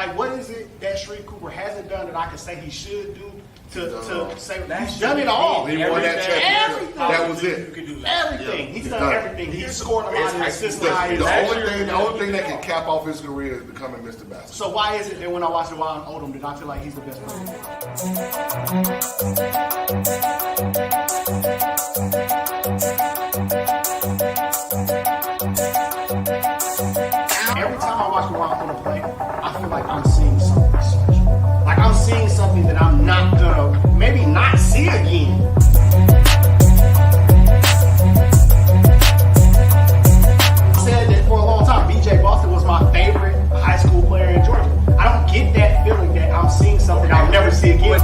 Like, what is it that Sharif Cooper hasn't done that I can say he should do to say he's done it all? He won that championship. That was it. Everything. He's done everything. He's scored a lot in assists. The only thing that can cap off his career is becoming Mr. Basketball. So why is it that when I watch Ryan Odom, did I feel like he's the best player? Every time I watch Ryan Odom play, I feel like I'm seeing something special. Like I'm seeing something that I'm not gonna maybe not see again. I said that for a long time. BJ Boston was my favorite high school player in Georgia. I don't get that feeling that I'm seeing something I'll never see again.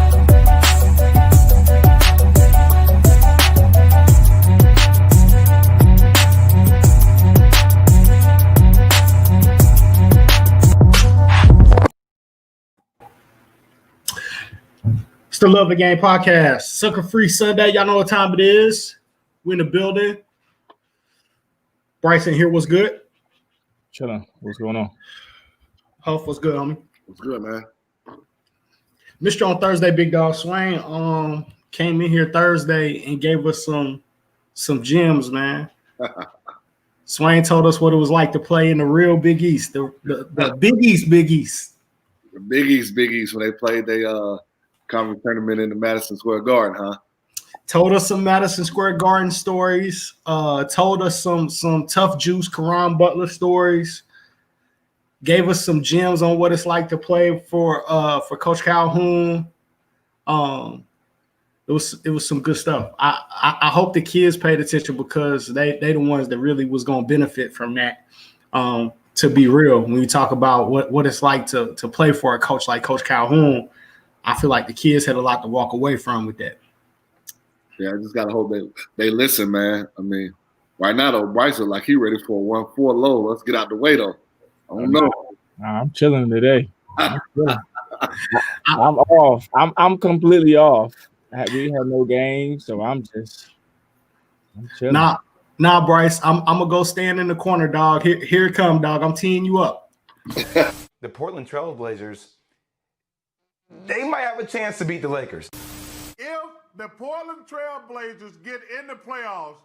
It's the Love the Game podcast. Sucker Free Sunday. Y'all know what time it is. We're in the building. Bryson here. What's good? Chilling. What's going on? Huff, what's good, homie? What's good, man? Mr. on Thursday, Big Dog Swain came in here Thursday and gave us some gems, man. Swain told us what it was like to play in the real Big East, the Big East, Big East. The Big East when they played their conference tournament in the Madison Square Garden, huh? Told us some Madison Square Garden stories. Told us some tough juice Caron Butler stories. Gave us some gems on what it's like to play for Coach Calhoun. It was some good stuff. I hope the kids paid attention because they the ones that really was going to benefit from that. To be real, when we talk about what it's like to play for a coach like Coach Calhoun, I feel like the kids had a lot to walk away from with that. Yeah, I just gotta hope they listen, man. I mean, right now though, Bryce look like he ready for a 1-4 low. Let's get out the way though. I don't know. I'm chilling today. I'm off. I'm completely off. We have no games, so I'm chilling. Nah, Bryce. I'm gonna go stand in the corner, dog. Here it come, dog. I'm teeing you up. The Portland Trail Blazers, they might have a chance to beat the Lakers. If the Portland Trail Blazers get in the playoffs,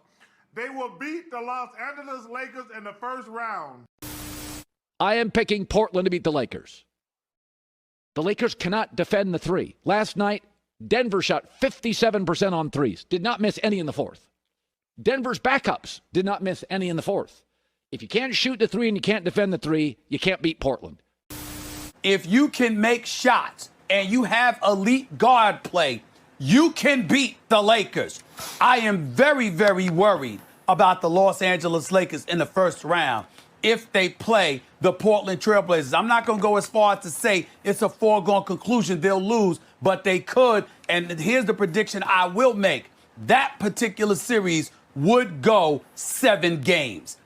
they will beat the Los Angeles Lakers in the first round. I am picking Portland to beat the Lakers. The Lakers cannot defend the three. Last night, Denver shot 57% on threes. Did not miss any in the fourth. Denver's backups did not miss any in the fourth. If you can't shoot the three and you can't defend the three, you can't beat Portland. If you can make shots and you have elite guard play, you can beat the Lakers. I am very, very worried about the Los Angeles Lakers in the first round if they play the Portland Trail Blazers. I'm not going to go as far as to say it's a foregone conclusion they'll lose, but they could. And here's the prediction I will make. That particular series would go 7 games.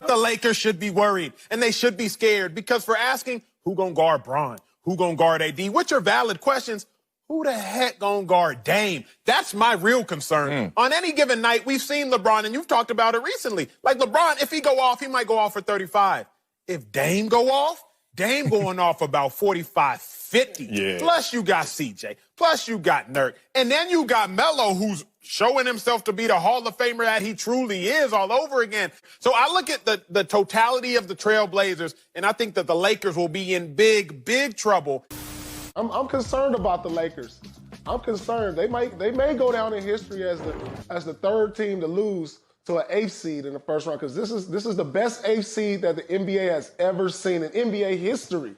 The Lakers should be worried, and they should be scared because for asking who gonna guard Bron, who gonna guard AD, which are valid questions, who the heck gonna guard Dame? That's my real concern. On any given night, we've seen LeBron, and you've talked about it recently. Like LeBron, if he go off, he might go off for 35. If Dame go off, Dame going off about 45, 50. Yeah. Plus you got CJ. Plus you got Nurk. And then you got Melo, who's showing himself to be the Hall of Famer that he truly is all over again. So I look at the totality of the Trailblazers, and I think that the Lakers will be in big, big trouble. I'm concerned about the Lakers. I'm concerned. They may go down in history as the third team to lose to an 8th seed in the first round, because this is the best 8th seed that the NBA has ever seen in NBA history.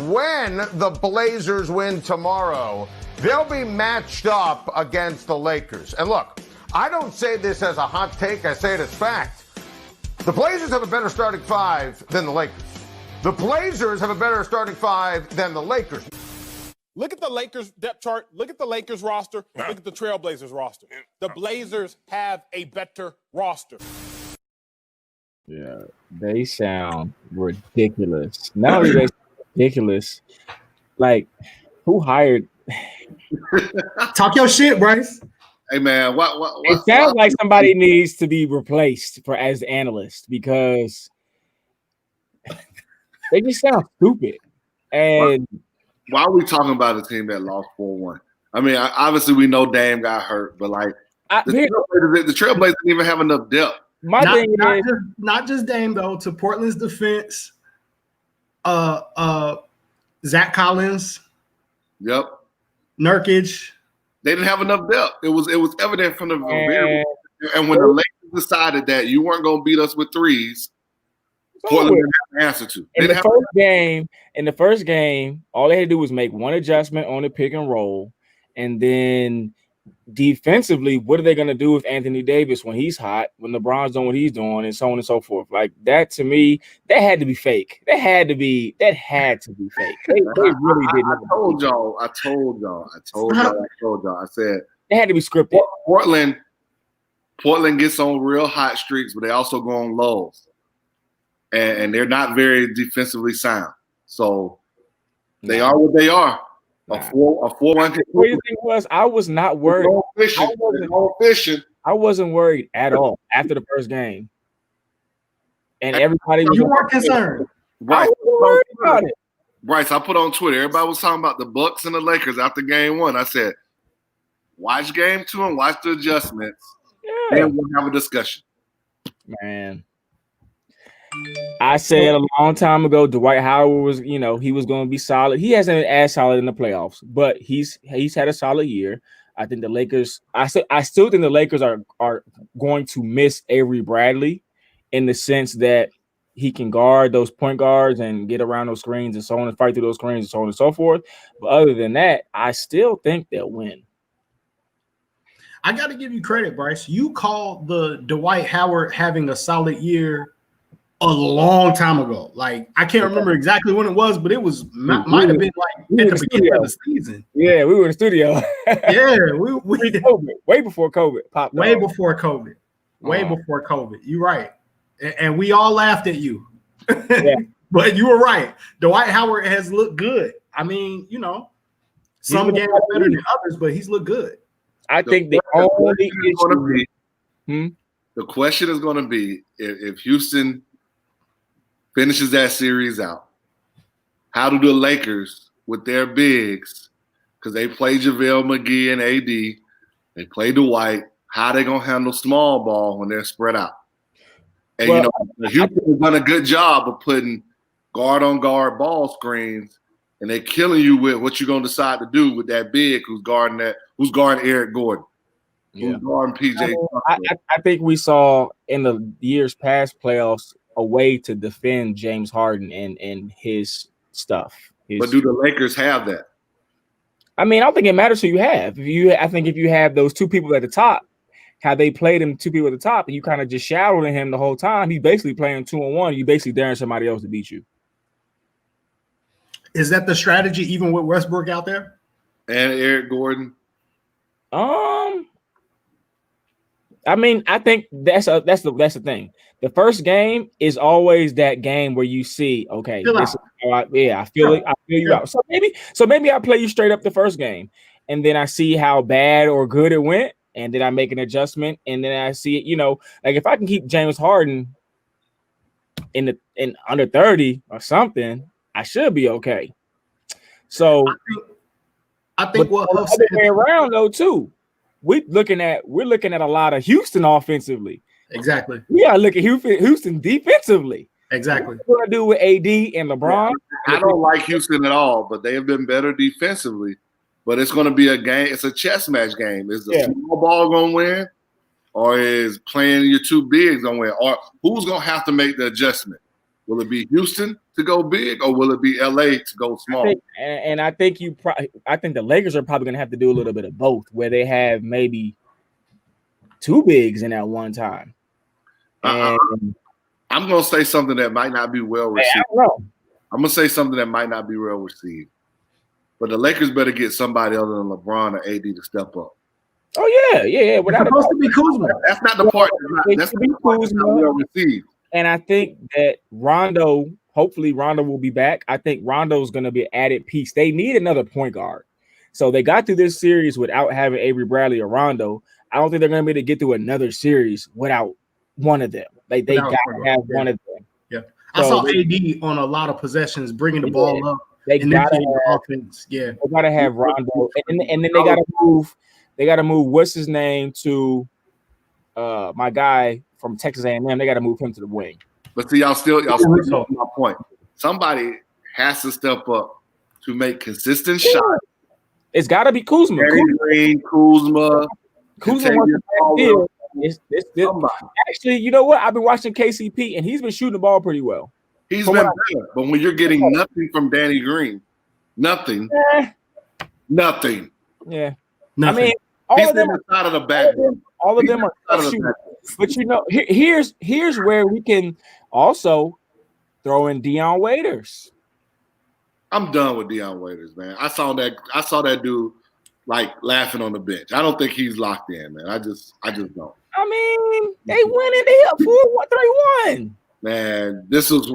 When the Blazers win tomorrow, they'll be matched up against the Lakers. And look, I don't say this as a hot take, I say it as fact. The Blazers have a better starting 5 than the Lakers. The Blazers have a better starting 5 than the Lakers. Look at the Lakers depth chart. Look at the Lakers roster. Look at the Trailblazers roster. The Blazers have a better roster. Yeah, they sound ridiculous. Not only they sound ridiculous, like who hired? Talk your shit, Bryce. Hey man, It sounds like somebody needs to be replaced as analyst because they just sound stupid. And why are we talking about a team that lost 4-1? I mean, obviously we know Dame got hurt, but like the Trailblazers didn't even have enough depth. Not just Dame though. To Portland's defense, Zach Collins, Nurkic, they didn't have enough depth. It was evident from the very. And when the Lakers decided that you weren't going to beat us with threes, Portland didn't have an answer to. In the first game, all they had to do was make one adjustment on the pick and roll, and then defensively, what are they going to do with Anthony Davis when he's hot, when LeBron's doing what he's doing, and so on and so forth? Like that, to me, that had to be fake. That had to be fake. They really did. I told y'all. I said they had to be scripted. Portland gets on real hot streaks, but they also go on lows, and they're not very defensively sound. So they are what they are. A 4-1. The crazy thing was, I was not worried. I wasn't worried at all after the first game, and everybody was. You weren't concerned. Bryce, I was worried about it. Bryce, I put on Twitter. Everybody was talking about the Bucks and the Lakers after game 1. I said, watch game 2 and watch the adjustments. Yeah. And we'll have a discussion. Man, I said a long time ago, Dwight Howard was, he was going to be solid. He hasn't been as solid in the playoffs, but he's had a solid year. I think the Lakers. I still think the Lakers are going to miss Avery Bradley in the sense that he can guard those point guards and get around those screens and so on and fight through those screens and so on and so forth. But other than that, I still think they'll win. I got to give you credit, Bryce. You called the Dwight Howard having a solid year a long time ago. Like, I can't remember exactly when it was, but it was might have been like at the beginning of the season. Yeah, we were in the studio. Yeah, we way before COVID popped. Way before COVID. You're right, and we all laughed at you. Yeah. But you were right. Dwight Howard has looked good. I mean, some games are better than others, but he's looked good. I think the question is going to be if Houston finishes that series out, how do the Lakers with their bigs, because they play JaVale McGee and AD, they play Dwight, how they going to handle small ball when they're spread out? And Houston has done a good job of putting guard on guard ball screens, and they're killing you with what you're going to decide to do with that big who's guarding Eric Gordon, who's guarding PJ. I think we saw in the years past playoffs a way to defend James Harden and his stuff. But do the Lakers have that? I mean, I don't think it matters who you have. I think if you have those two people at the top, how they played him, two people at the top, and you kind of just shadowing him the whole time, he's basically playing 2-on-1. You basically daring somebody else to beat you. Is that the strategy even with Westbrook out there? And Eric Gordon? I mean, I think that's the thing. The first game is always that game where you see, okay, I feel you out. So maybe I play you straight up the first game, and then I see how bad or good it went, and then I make an adjustment, and then I see it. Like if I can keep James Harden in under 30 or something, I should be okay. So I think what the other way around though too. We're looking at a lot of Houston offensively. Exactly. We gotta look at Houston defensively. Exactly. What do I do with AD and LeBron? I don't like Houston at all, but they have been better defensively. But it's going to be a game. It's a chess match game. Is the small ball going to win, or is playing your two bigs going to win? Or who's going to have to make the adjustment? Will it be Houston to go big, or will it be LA to go small? I think the Lakers are probably going to have to do a little bit of both, where they have maybe two bigs in at one time. I'm going to say something that might not be well received. I don't know. I'm going to say something that might not be well received. But the Lakers better get somebody other than LeBron or AD to step up. Oh yeah. It's supposed to be Kuzma. That's not the part. That's not well received. And I think that hopefully Rondo will be back. I think Rondo's going to be an added piece. They need another point guard. So they got through this series without having Avery Bradley or Rondo. I don't think they're going to be able to get through another series without one of them. They got to have one of them. Yeah. I saw AD on a lot of possessions bringing the ball up They gotta have offense. Yeah, they gotta have Rondo, and then they gotta move. They gotta move. What's his name to my guy from Texas A&M? They gotta move him to the wing. But see, y'all still my point. Somebody has to step up to make consistent shots. It's got to be Kuzma. Kuzma. Actually, you know what? I've been watching KCP, and he's been shooting the ball pretty well. He's been better. But when you're getting nothing from Danny Green, nothing. Yeah. Nothing. Yeah. Nothing. I mean, all of them are shooting. But you know, here's where we can also throw in Dion Waiters. I'm done with Dion Waiters, man. I saw that dude like laughing on the bench. I don't think he's locked in, man. I just don't. I mean, they went in there 4-1-3-1. Man, this was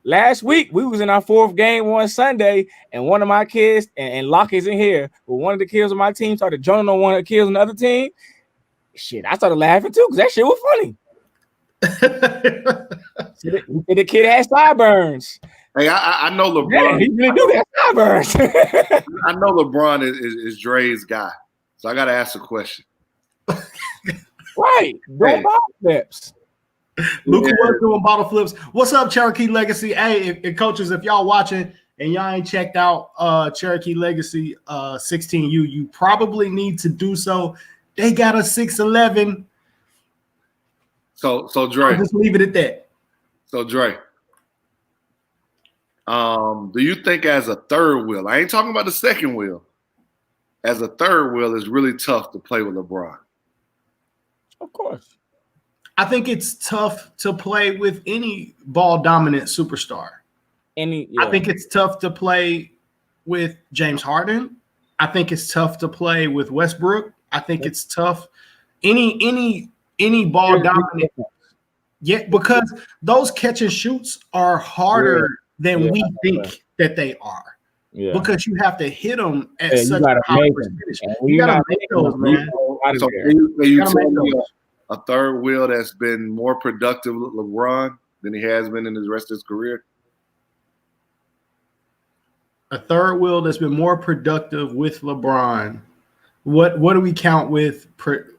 last week we was in our fourth game one Sunday, and one of my kids and Locke is in here, but one of the kids on my team started joining on one of the kids on the other team. Shit, I started laughing too because that shit was funny. The kid had sideburns. Hey, I know LeBron. Yeah, he really do have sideburns. I know LeBron is Dre's guy, so I got to ask a question. Right, doing bottle flips. Luka was doing bottle flips. What's up, Cherokee Legacy? Hey, if coaches, if y'all watching and y'all ain't checked out Cherokee Legacy 16U, you probably need to do so. They got a 6'11". So Dre, I'll just leave it at that. So Dre, do you think as a third wheel, I ain't talking about the second wheel, as a third wheel is really tough to play with LeBron? Of course. I think it's tough to play with any ball dominant superstar. I think it's tough to play with James Harden. I think it's tough to play with Westbrook. I think it's tough. Any ball dominant. Yeah, because those catch and shoots are harder than we think that they are. Yeah. Because you have to hit them at such a high percentage. You gotta make those, man. So you tell me a third wheel that's been more productive with LeBron than he has been in his rest of his career? A third wheel that's been more productive with LeBron. What do we count with?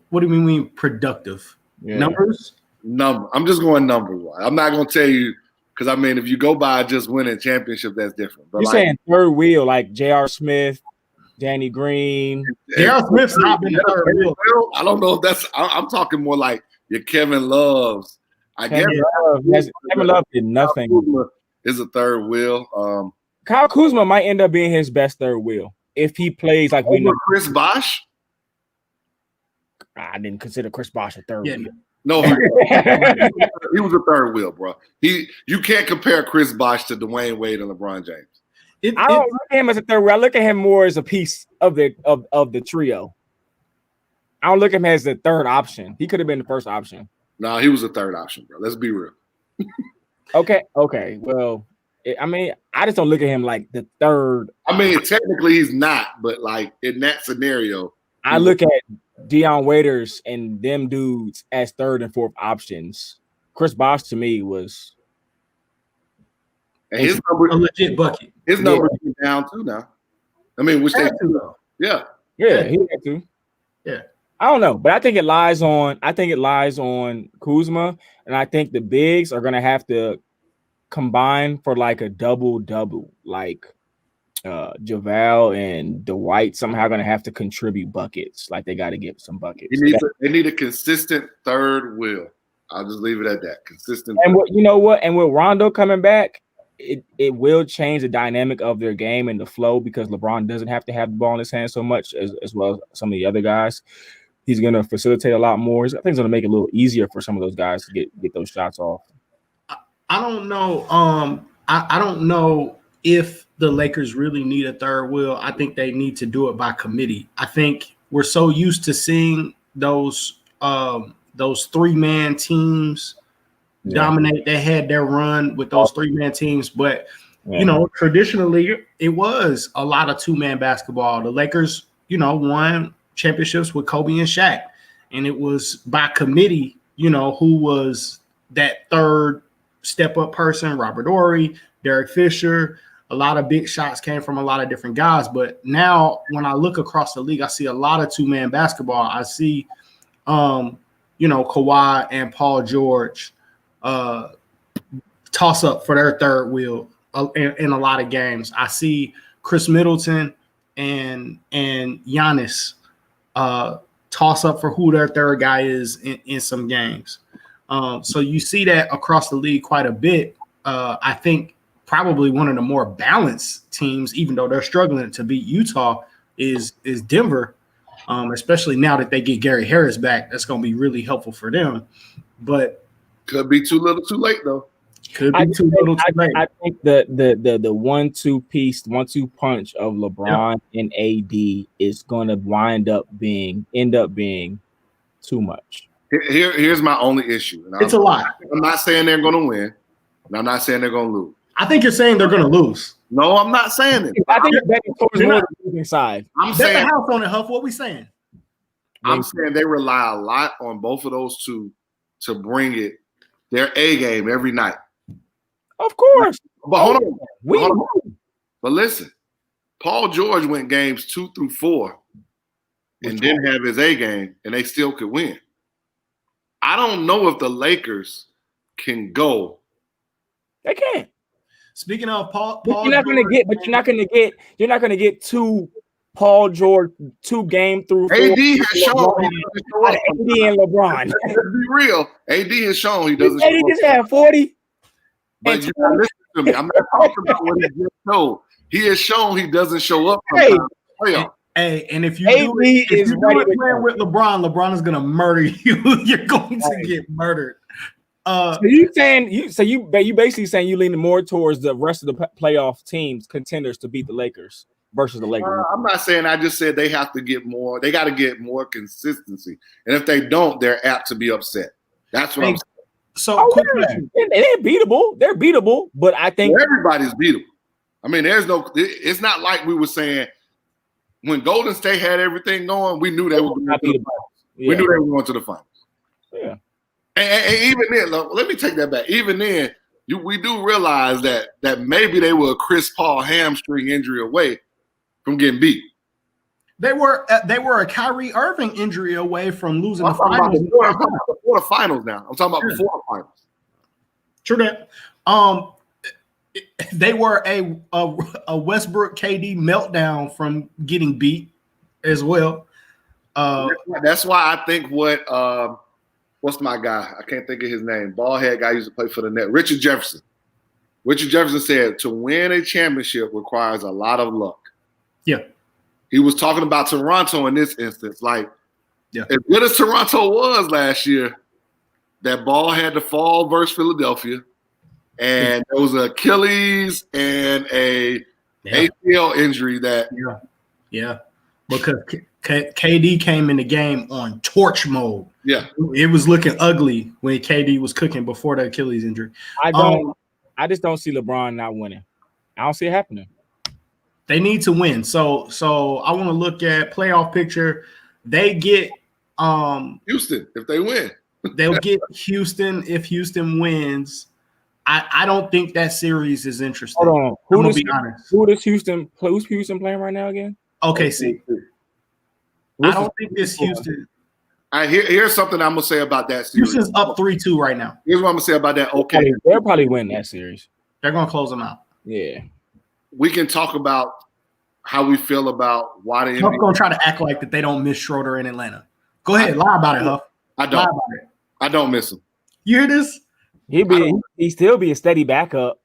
What do we mean productive? Yeah. Numbers? I'm just going number-wise. I'm not going to tell you because, I mean, if you go by just winning championship, that's different. But you're saying third wheel like J.R. Smith, Danny Green. J.R. Smith's not been third wheel. I don't know if that's – I'm talking more like your Kevin Loves. Kevin Love did nothing. Kuzma is a third wheel. Kyle Kuzma might end up being his best third wheel if he plays like we know. Chris Bosh? I didn't consider Chris Bosh a third wheel. No, he was a third wheel, bro. You can't compare Chris Bosh to Dwayne Wade and LeBron James. I don't look at him as a third wheel. I look at him more as a piece of the trio. I don't look at him as the third option. He could have been the first option. No, he was a third option, bro. Let's be real. Okay. Well, I mean, I just don't look at him like the third. I mean, technically he's not, but like in that scenario, I look at Dion Waiters and them dudes as third and fourth options. Chris Bosh to me was his number a legit bucket. His number is down too now. I mean, which they do though. Yeah, he had to. Yeah. I don't know, but I think it lies on Kuzma, and I think the bigs are gonna have to combine for like a double-double, like JaVale and Dwight somehow going to have to contribute buckets. Like they got to get some buckets. They need a consistent third wheel. I'll just leave it at that. Consistent. And and with Rondo coming back, it will change the dynamic of their game and the flow because LeBron doesn't have to have the ball in his hands so much as well as some of the other guys. He's going to facilitate a lot more. I think it's going to make it a little easier for some of those guys to get those shots off. I don't know. I don't know if the Lakers really need a third wheel. I think they need to do it by committee. I think we're so used to seeing those 3-man teams dominate. They had their run with those 3-man teams, but traditionally it was a lot of 2-man basketball. The Lakers, won championships with Kobe and Shaq, and it was by committee. Who was that third step up person? Robert Horry, Derek Fisher. A lot of big shots came from a lot of different guys. But now when I look across the league, I see a lot of two-man basketball. I see, Kawhi and Paul George toss up for their third wheel in a lot of games. I see Chris Middleton and Giannis toss up for who their third guy is in some games. So you see that across the league quite a bit. I think probably one of the more balanced teams, even though they're struggling to beat Utah, is Denver, especially now that they get Gary Harris back. That's going to be really helpful for them. But could be too little too late, though. Could be too little too late. I think the 1-2 punch of LeBron and AD is going to end up being too much. Here's my only issue. And it's a lot. I'm not saying they're going to win, and I'm not saying they're going to lose. I think you're saying they're going to lose. No, I'm not saying it. I think it's betting towards more the losing side. I'm Bet saying the house on it, Huff. What we saying? I'm saying they rely a lot on both of those two to bring it their A game every night. Of course. But hold on. But listen, Paul George went games 2 through 4 and didn't have his A game, and they still could win. I don't know if the Lakers can go. They can't. Speaking of Paul, you're not going to get two Paul George 2 game through 4. AD has shown he doesn't show up. AD and LeBron. Let's be real. AD has shown he doesn't AD show up. just had 40. But you gotta listen to me. I'm not talking about what he just showed. He has shown he doesn't show up sometimes. Hey, and if you do it playing with LeBron is gonna murder you. You're going to get murdered. So you basically saying you leaning more towards the rest of the playoff teams contenders to beat the Lakers versus the Lakers. I'm not saying. I just said they have to get more. They got to get more consistency, and if they don't, they're apt to be upset. That's what I'm saying. So they're beatable. They're beatable, but I think everybody's beatable. I mean, it's not like we were saying when Golden State had everything going, we knew they were going to the finals. Yeah. We knew they were going to the finals. Yeah. And even then, let me take that back. Even then, we do realize that maybe they were a Chris Paul hamstring injury away from getting beat. They were a Kyrie Irving injury away from losing the finals. Before the finals now. I'm talking about before the finals. True that. They were a Westbrook KD meltdown from getting beat as well. That's why I think what's my guy? I can't think of his name. Bald head guy used to play for the Nets. Richard Jefferson. Richard Jefferson said to win a championship requires a lot of luck. Yeah. He was talking about Toronto in this instance. Like, as good as Toronto was last year, that ball had to fall versus Philadelphia. And there was an Achilles and a ACL injury that. Yeah. Because KD came in the game on torch mode. Yeah. It was looking ugly when KD was cooking before the Achilles injury. I just don't see LeBron not winning. I don't see it happening. They need to win. So I want to look at playoff picture. They get Houston if they win. They'll get Houston if Houston wins. I don't think that series is interesting. Hold on. Who's Houston playing right now again? OKC. I don't think it's Houston. Here's something I'm gonna say about that series. Houston's up 3-2 right now. Here's what I'm gonna say about that. Okay, they'll probably win that series. They're gonna close them out. Yeah. We can talk about how we feel about why the NBA. Huff's gonna try to act like that they don't miss Schroeder in Atlanta. Go ahead, lie about it, Huff. I don't. I don't miss him. You hear this? He'd still be a steady backup.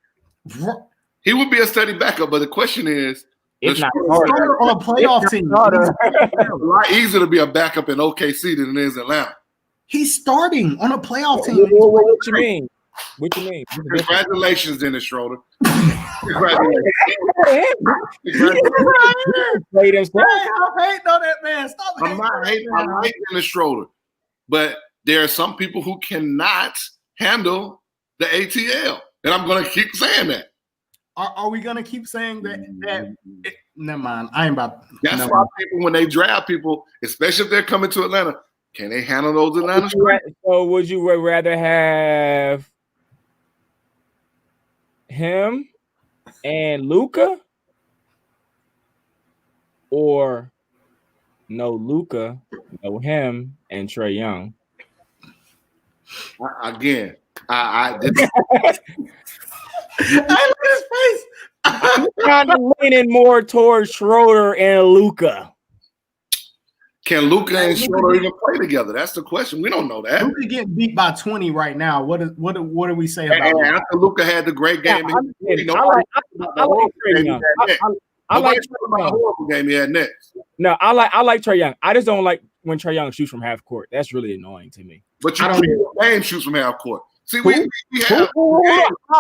He would be a steady backup, but the question is, it's not on a playoff team. It's a lot easier to be a backup in OKC than it is Atlanta. He's starting on a playoff team. What you mean? What you mean? Congratulations, Dennis Schroeder. Congratulations. Played himself. I hate that man. Stop. I'm not hating. I like Dennis Schroeder, but there are some people who cannot handle the ATL, and I'm going to keep saying that. Are we going to keep saying that? Never mind. I ain't about. That's why people, when they draft people, especially if they're coming to Atlanta, can they handle those Atlanta? So would you rather have him and Luka, or no Luka, no him, and Trae Young? Again, I Hey, look at his face. I'm kind of leaning more towards Schroeder and Luka. Can Luka and Schroeder even play together? That's the question. We don't know that. Luka getting beat by 20 right now. What do we say about And that? after Luka had the great game, I like Trae Young. I like Trae Young. horrible game he had next. No, I like Trae Young. I just don't like when Trae Young shoots from half court. That's really annoying to me. But you I can't don't game shoots from half court. See, we have.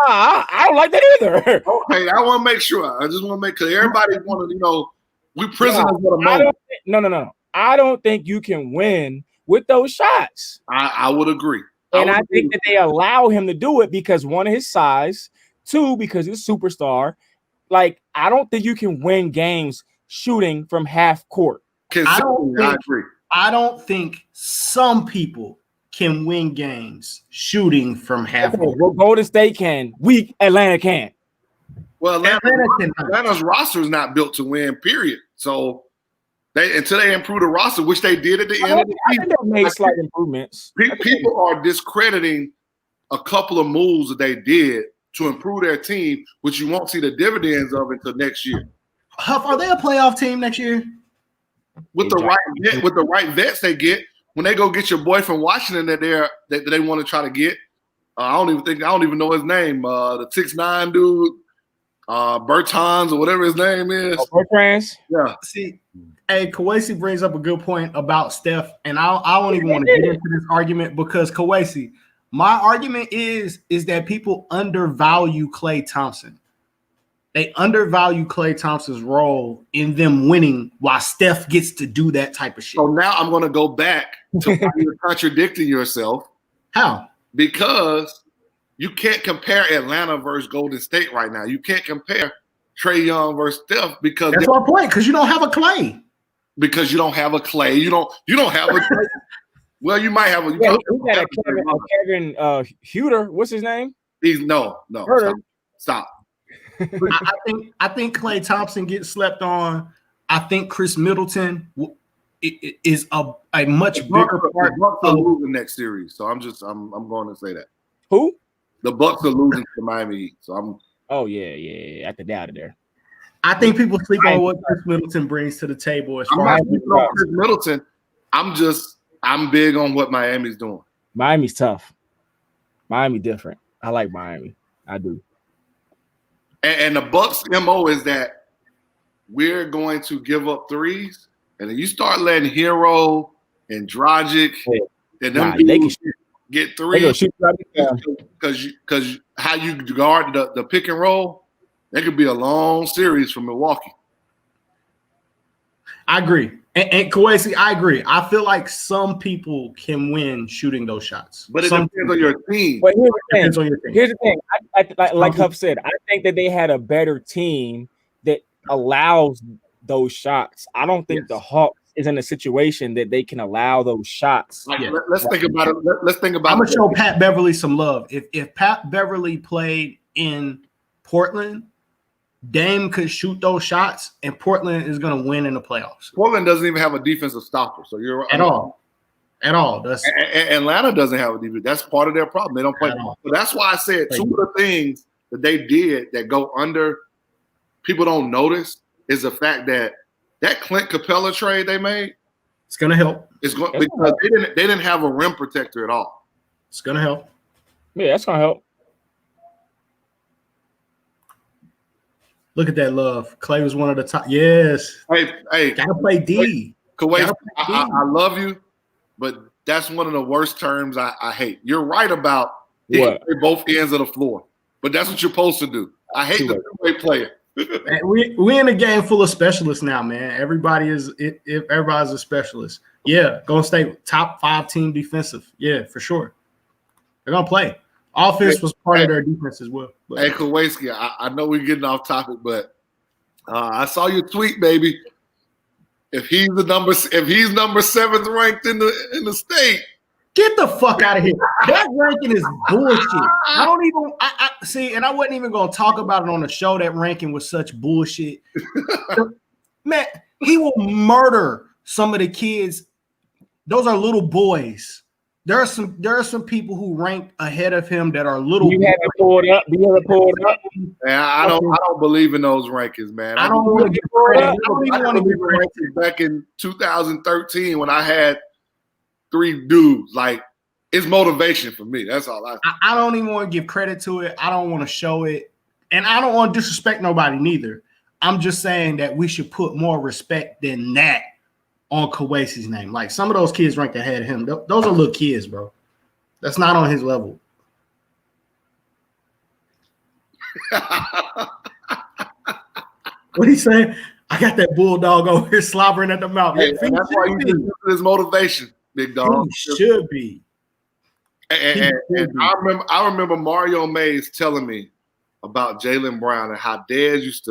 I don't like that either. Okay, I want to make sure. I just want to make because everybody want to, we prisoners of the moment. No. I don't think you can win with those shots. I would agree. I think that they allow him to do it because one, his size, two, because he's a superstar. Like, I don't think you can win games shooting from half court. I agree. I don't think some people can win games shooting from half court. Well, Golden State can. Atlanta can't. Well, Atlanta's roster is not built to win, period. So until they improve the roster, which they did at the end of the season, they made slight improvements. People are discrediting a couple of moves that they did to improve their team, which you won't see the dividends of until next year. Huff, are they a playoff team next year? With the right vets they get, when they go get your boy from Washington that they want to try to get, I don't even know his name. The 6'9" dude, Bertans or whatever his name is. Bertans. Yeah. See, hey, Kawasi brings up a good point about Steph, and I don't even want to get into this argument because Kawasi, my argument is that people undervalue Klay Thompson. They undervalue Klay Thompson's role in them winning while Steph gets to do that type of shit. So now I'm going to go back to why you're contradicting yourself. How? Because you can't compare Atlanta versus Golden State right now. You can't compare Trae Young versus Steph because that's my point. Because you don't have a Klay. Because you don't have a Klay. You don't have a Klay. Well, you might have a. He got a Kevin Huerter. What's his name? He's no. Stop. I think Klay Thompson gets slept on. I think Chris Middleton is a much bigger part of losing next series. So I'm going to say that. Who? The Bucks are losing to Miami Heat. So I'm. Oh yeah. I could doubt it there. I think people sleep on what Chris Middleton brings to the table. As far as Chris Middleton, I'm big on what Miami's doing. Miami's tough. Miami different. I like Miami. I do. And the Bucks' MO is that we're going to give up threes, and then you start letting Hero and Dragic and them get threes because how you guard the pick and roll, that could be a long series from Milwaukee. I agree. And Kawasi, I agree. I feel like some people can win shooting those shots. But it depends on your team. But here's the thing. Like Huff said, I think that they had a better team that allows those shots. I don't think the Hawks is in a situation that they can allow those shots. Let's think about it. Let's think about it. I'm going to show Pat Beverly some love. If Pat Beverly played in Portland, Dame could shoot those shots, and Portland is going to win in the playoffs. Portland doesn't even have a defensive stopper, so you're right. At all. Atlanta doesn't have a defense. That's part of their problem. They don't play. So that's why I said two of the things that they did that go under, people don't notice, is the fact that Clint Capella trade they made. It's going to help. It's going because they didn't have a rim protector at all. It's going to help. Yeah, that's going to help. Look at that love. Klay was one of the top. Yes. Hey, gotta play D. Kuwait, I love you, but that's one of the worst terms I hate. You're right about both ends of the floor, but that's what you're supposed to do. I hate the two-way player. we in a game full of specialists now, man. Everybody's a specialist. Yeah, Golden State top 5 team defensive. Yeah, for sure. They're gonna play. Offense was part of their defense as well. But. Hey, Kowalski, I know we're getting off topic, but I saw your tweet, baby. If he's number 7th ranked in the state, Get the fuck out of here. That ranking is bullshit. I don't even I see, and I wasn't even gonna talk about it on the show. That ranking was such bullshit. Man, he will murder some of the kids. Those are little boys. There are some people who rank ahead of him that are little. You have it pulled up. You have it pulled up. Man, I don't believe in those rankings, man. I don't want to give credit. I don't even want to give credit. Back in 2013 when I had 3 dudes, like it's motivation for me. That's all I don't even want to give credit to it. I don't want to show it, and I don't want to disrespect nobody neither. I'm just saying that we should put more respect than that on Kawasi's name. Like some of those kids ranked ahead of him. Those are little kids, bro. That's not on his level. What he saying? I got that bulldog over here slobbering at the mouth. Yeah, that's why you use this motivation, big dog. He should be. And I remember Mario Mays telling me about Jaylen Brown and how Dez used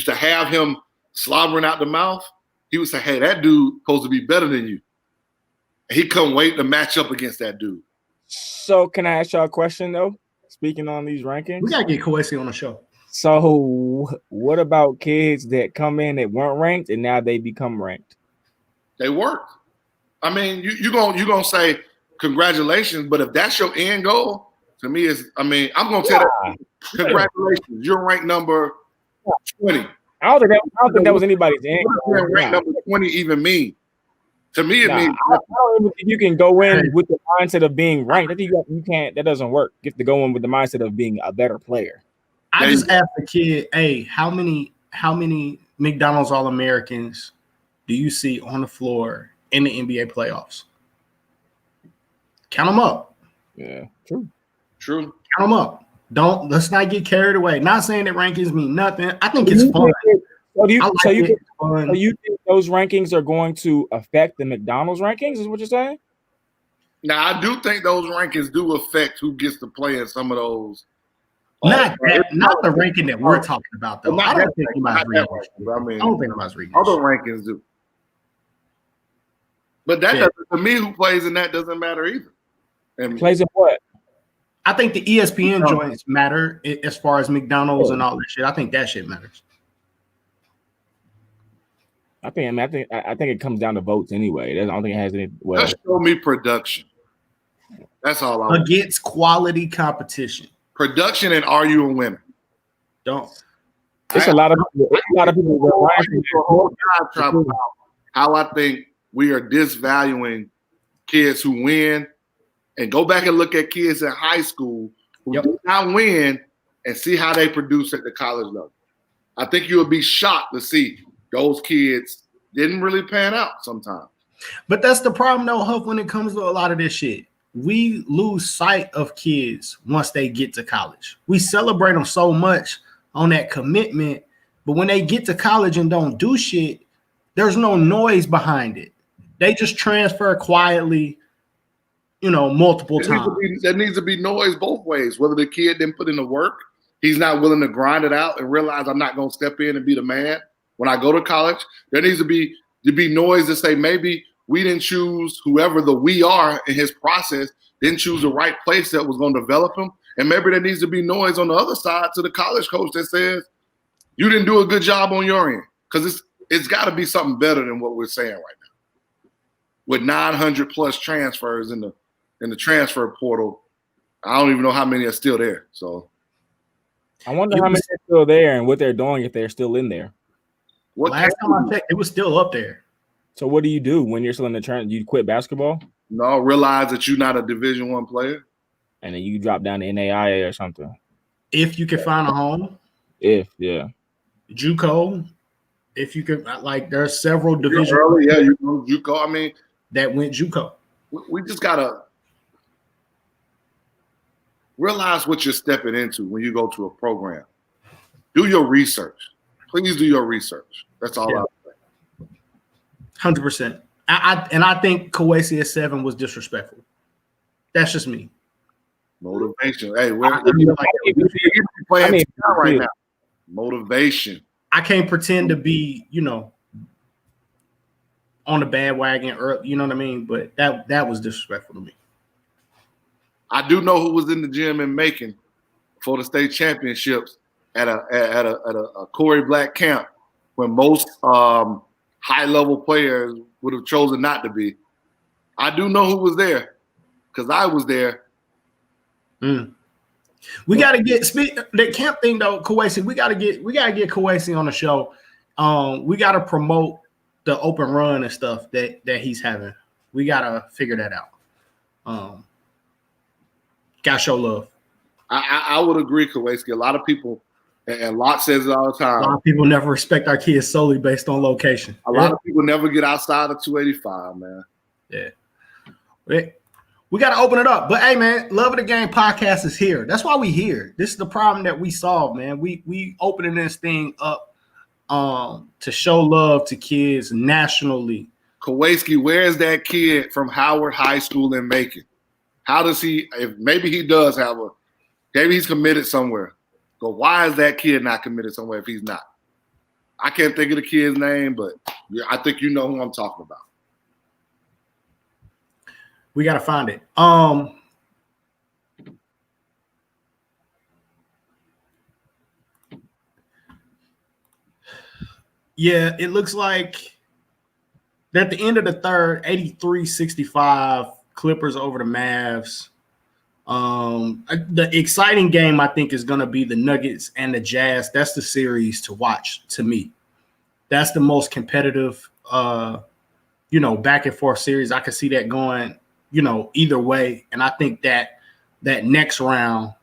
to have him slobbering out the mouth. He would say, "Hey, that dude supposed to be better than you." And he couldn't wait to match up against that dude. So can I ask y'all a question though? Speaking on these rankings, we gotta get Kawasi on the show. So what about kids that come in that weren't ranked and now they become ranked? They worked. I mean, you're gonna say congratulations, but if that's your end goal, to me is, I mean, I'm gonna tell you, congratulations, you're ranked number 20. I don't think that was anybody's end. Rank number 20 even mean? To me, it means I don't even think you can go in with the mindset of being ranked. I think you can't. That doesn't work. You have to go in with the mindset of being a better player. I just asked the kid, "Hey, how many McDonald's All-Americans do you see on the floor in the NBA playoffs? Count them up." Yeah, true. Count them up. Let's not get carried away. Not saying that rankings mean nothing. I think it's fun. So you think those rankings are going to affect the McDonald's rankings? Is what you're saying? Now, I do think those rankings do affect who gets to play in some of those. Not the ranking that we're talking about, though. I don't think anybody's reading. I don't think anybody's reading. Other rankings do. But that doesn't, to me, who plays in that doesn't matter either. And plays in what? I think the ESPN joints matter as far as McDonald's and all that shit. I think that shit matters. I think it comes down to votes anyway. I don't think it has any. Well, just show me production. That's all I want. Against quality competition. Production and are you a winner? Don't. It's a lot of people. How I think we are disvaluing kids who win, and go back and look at kids in high school who did not win and see how they produce at the college level. I think you would be shocked to see those kids didn't really pan out sometimes. But that's the problem, though, Huff, when it comes to a lot of this shit. We lose sight of kids once they get to college. We celebrate them so much on that commitment, but when they get to college and don't do shit, there's no noise behind it. They just transfer quietly, multiple times. There needs to be noise both ways. Whether the kid didn't put in the work, he's not willing to grind it out and realize I'm not going to step in and be the man when I go to college. There needs to be noise to say maybe we didn't choose whoever the we are in his process, didn't choose the right place that was going to develop him. And maybe there needs to be noise on the other side to the college coach that says, you didn't do a good job on your end. Because it's got to be something better than what we're saying right now. With 900 plus transfers in the transfer portal, I don't even know how many are still there. So I wonder how many are still there and what they're doing if they're still in there. Last time I checked, it was still up there. So what do you do when you're still in the trend? You quit basketball? No, realize that you're not a Division I player. And then you drop down to NAIA or something. If you can find a home. JUCO. If you could, there are several divisions. You know JUCO. I mean, that went JUCO. We just gotta realize what you're stepping into when you go to a program. Do your research. Please do your research. That's all I'm saying. 100%. I think Kawasi at 7 was disrespectful. That's just me. Motivation. Hey, we're playing right now. Motivation. I can't pretend to be, on the bandwagon, or you know what I mean. But that was disrespectful to me. I do know who was in the gym in Macon for the state championships at a Corey Black camp when most high-level players would have chosen not to be. I do know who was there because I was there. We got to get that camp thing though, Kwesi. We got to get Kwesi on the show. We got to promote the open run and stuff that he's having. We got to figure that out. Got to show love. I would agree, Kwesi. A lot of people, and Locke says it all the time. A lot of people never respect our kids solely based on location. A lot of people never get outside of 285, man. Yeah. We got to open it up. But, hey, man, Love of the Game podcast is here. That's why we here. This is the problem that we solve, man. We opening this thing up to show love to kids nationally. Kwesi, where is that kid from Howard High School in Macon? How does he – if maybe he does have maybe he's committed somewhere. But why is that kid not committed somewhere if he's not? I can't think of the kid's name, but I think you know who I'm talking about. We got to find it. Yeah, it looks like at the end of the third, 83-65, Clippers over the Mavs. The exciting game, I think, is going to be the Nuggets and the Jazz. That's the series to watch to me. That's the most competitive, back and forth series. I could see that going, either way. And I think that next round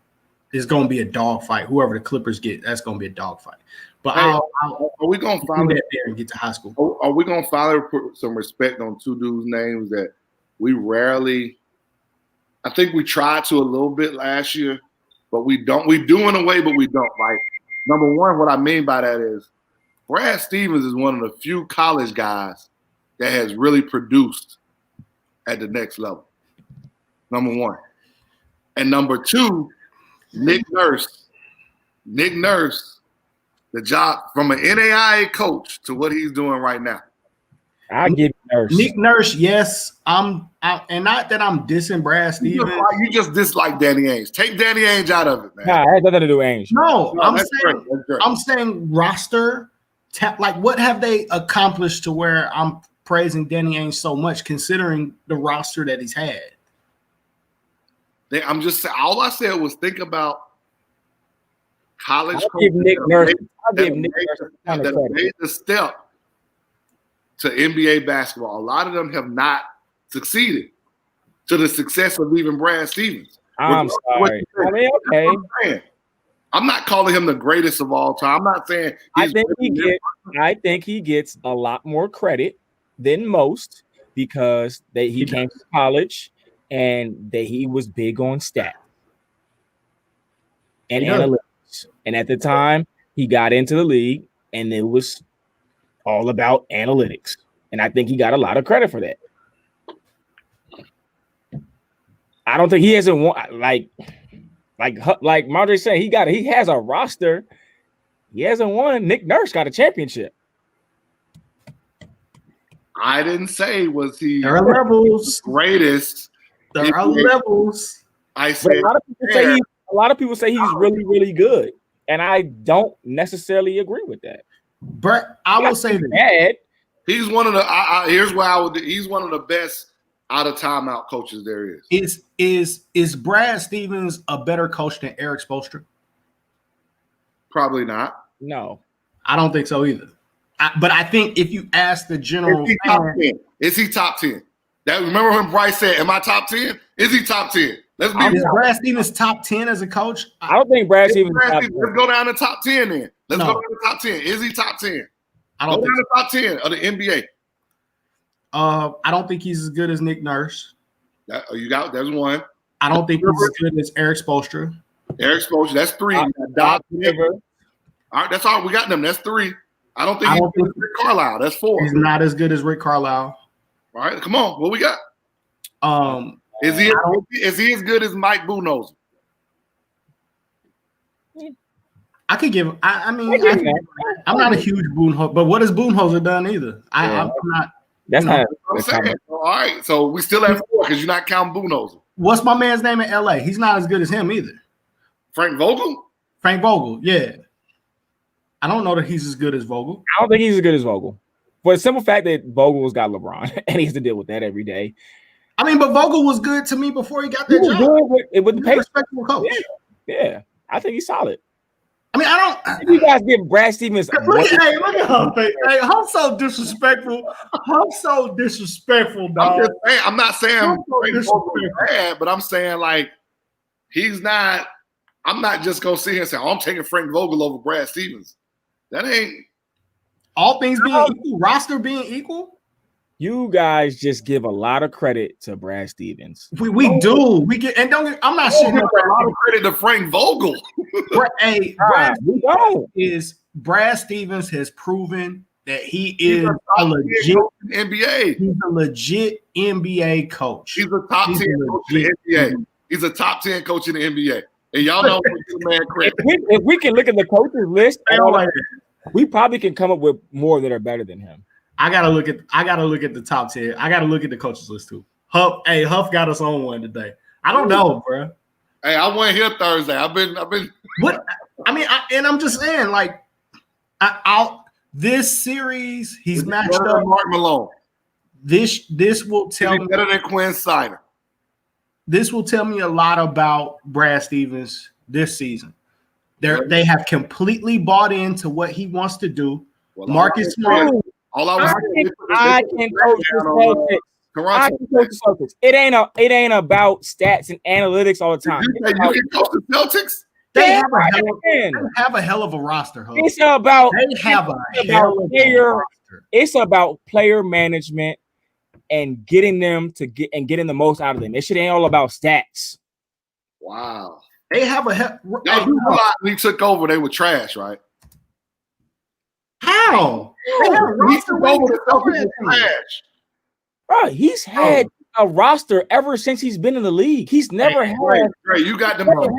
is going to be a dogfight. Whoever the Clippers get, that's going to be a dogfight. But hey, are we going to finally get there and get to high school? Are we going to finally put some respect on two dudes' names that we rarely? I think we tried to a little bit last year, but we don't. We do in a way, but we don't. Like, number one, what I mean by that is Brad Stevens is one of the few college guys that has really produced at the next level. Number one. And number two, Nick Nurse. Nick Nurse, the job from an NAIA coach to what he's doing right now. I give Nurse. Nick Nurse, yes. And not that I'm dissing Brad Stevens. You just dislike Danny Ainge. Take Danny Ainge out of it, man. Nah, it has nothing to do with Ainge. No, great. I'm saying roster. Like, what have they accomplished to where I'm praising Danny Ainge so much, considering the roster that he's had? I'm just saying. All I said was think about college. I'll give Nick Nurse. That made the step to NBA basketball. A lot of them have not succeeded to the success of even Brad Stevens. I'm sorry. Okay. I'm not calling him the greatest of all time. I'm not saying I think he gets a lot more credit than most because he came to college and that he was big on stats and analytics. And at the time, he got into the league and it was all about analytics. And I think he got a lot of credit for that. I don't think he hasn't won like Madre said, he has a roster. He hasn't won. Nick Nurse got a championship. I didn't say was he there are levels. Greatest. There are levels. I said a lot of people say he's really, really good. And I don't necessarily agree with that. But I will say that he's one of the here's why he's one of the best out of timeout coaches there is. Is Brad Stevens a better coach than Eric Spoelstra? Probably not. No, I don't think so either. But I think if you ask the general, is he top 10? Remember when Bryce said, "Am I top 10?" Is he top 10? Is Brad Stevens top 10 as a coach? I don't think Brad Stevens. Let's go down to top 10 then. Let's go down to top 10. Is he top 10? I don't think top 10 of the NBA. I don't think he's as good as Nick Nurse. There's one. I don't think he's as good as Eric Spoelstra. Eric Spoelstra, that's 3. All right, that's all we got them. That's 3. I don't think he's as good as Rick Carlisle. That's 4. He's not as good as Rick Carlisle. All right, come on. What we got? Is he as good as Mike Budenholzer? I could give. I'm not a huge Budenholzer, but what has Budenholzer done either? I'm not. That's not what I'm saying. All right, so we still have 4 because you're not counting Budenholzer. What's my man's name in LA? He's not as good as him either. Frank Vogel? Frank Vogel, yeah. I don't know that he's as good as Vogel. I don't think he's as good as Vogel. For the simple fact that Vogel's got LeBron and he has to deal with that every day. I mean, but Vogel was good to me before he got that job. With the He's a respectable coach. Yeah, I think he's solid. I mean, I don't. You guys give Brad Stevens. Look at him. Hey, I'm so disrespectful. I'm so disrespectful, dog. I'm not saying I'm so Frank Vogel is bad, but I'm saying like he's not. I'm not just gonna sit here and say, "Oh, I'm taking Frank Vogel over Brad Stevens." That ain't all things being equal, roster being equal. You guys just give a lot of credit to Brad Stevens. We do. We get and don't get, I'm not shitting a lot of credit to Frank Vogel. Brad Stevens has proven that he is a legit NBA. He's a legit NBA coach. He's a top 10 coach in the NBA. He's a top 10 coach in the NBA. And y'all know what man credit. If we can look at the coaches list, we probably can come up with more that are better than him. I gotta look at the top 10. I gotta look at the coaches list too. Huff got us on one today. I don't know, bro. Hey, I went here Thursday. I've been. What? I mean, I'm just saying, like, this series he's matched up. Mark Malone. This will tell me better than Quinn Snyder. This will tell me a lot about Brad Stevens this season. They have completely bought into what he wants to do. Well, Marcus Smart. I can coach the Celtics. It ain't about stats and analytics all the time. You can coach the Celtics. They have a hell of a roster. Huh? It's about It's about player management and getting them to getting the most out of them. This shit ain't all about stats. Wow. They have a when he took over, they were trash, right? How? Bro, he's had a roster ever since he's been in the league. He's never had. Great. You got them. When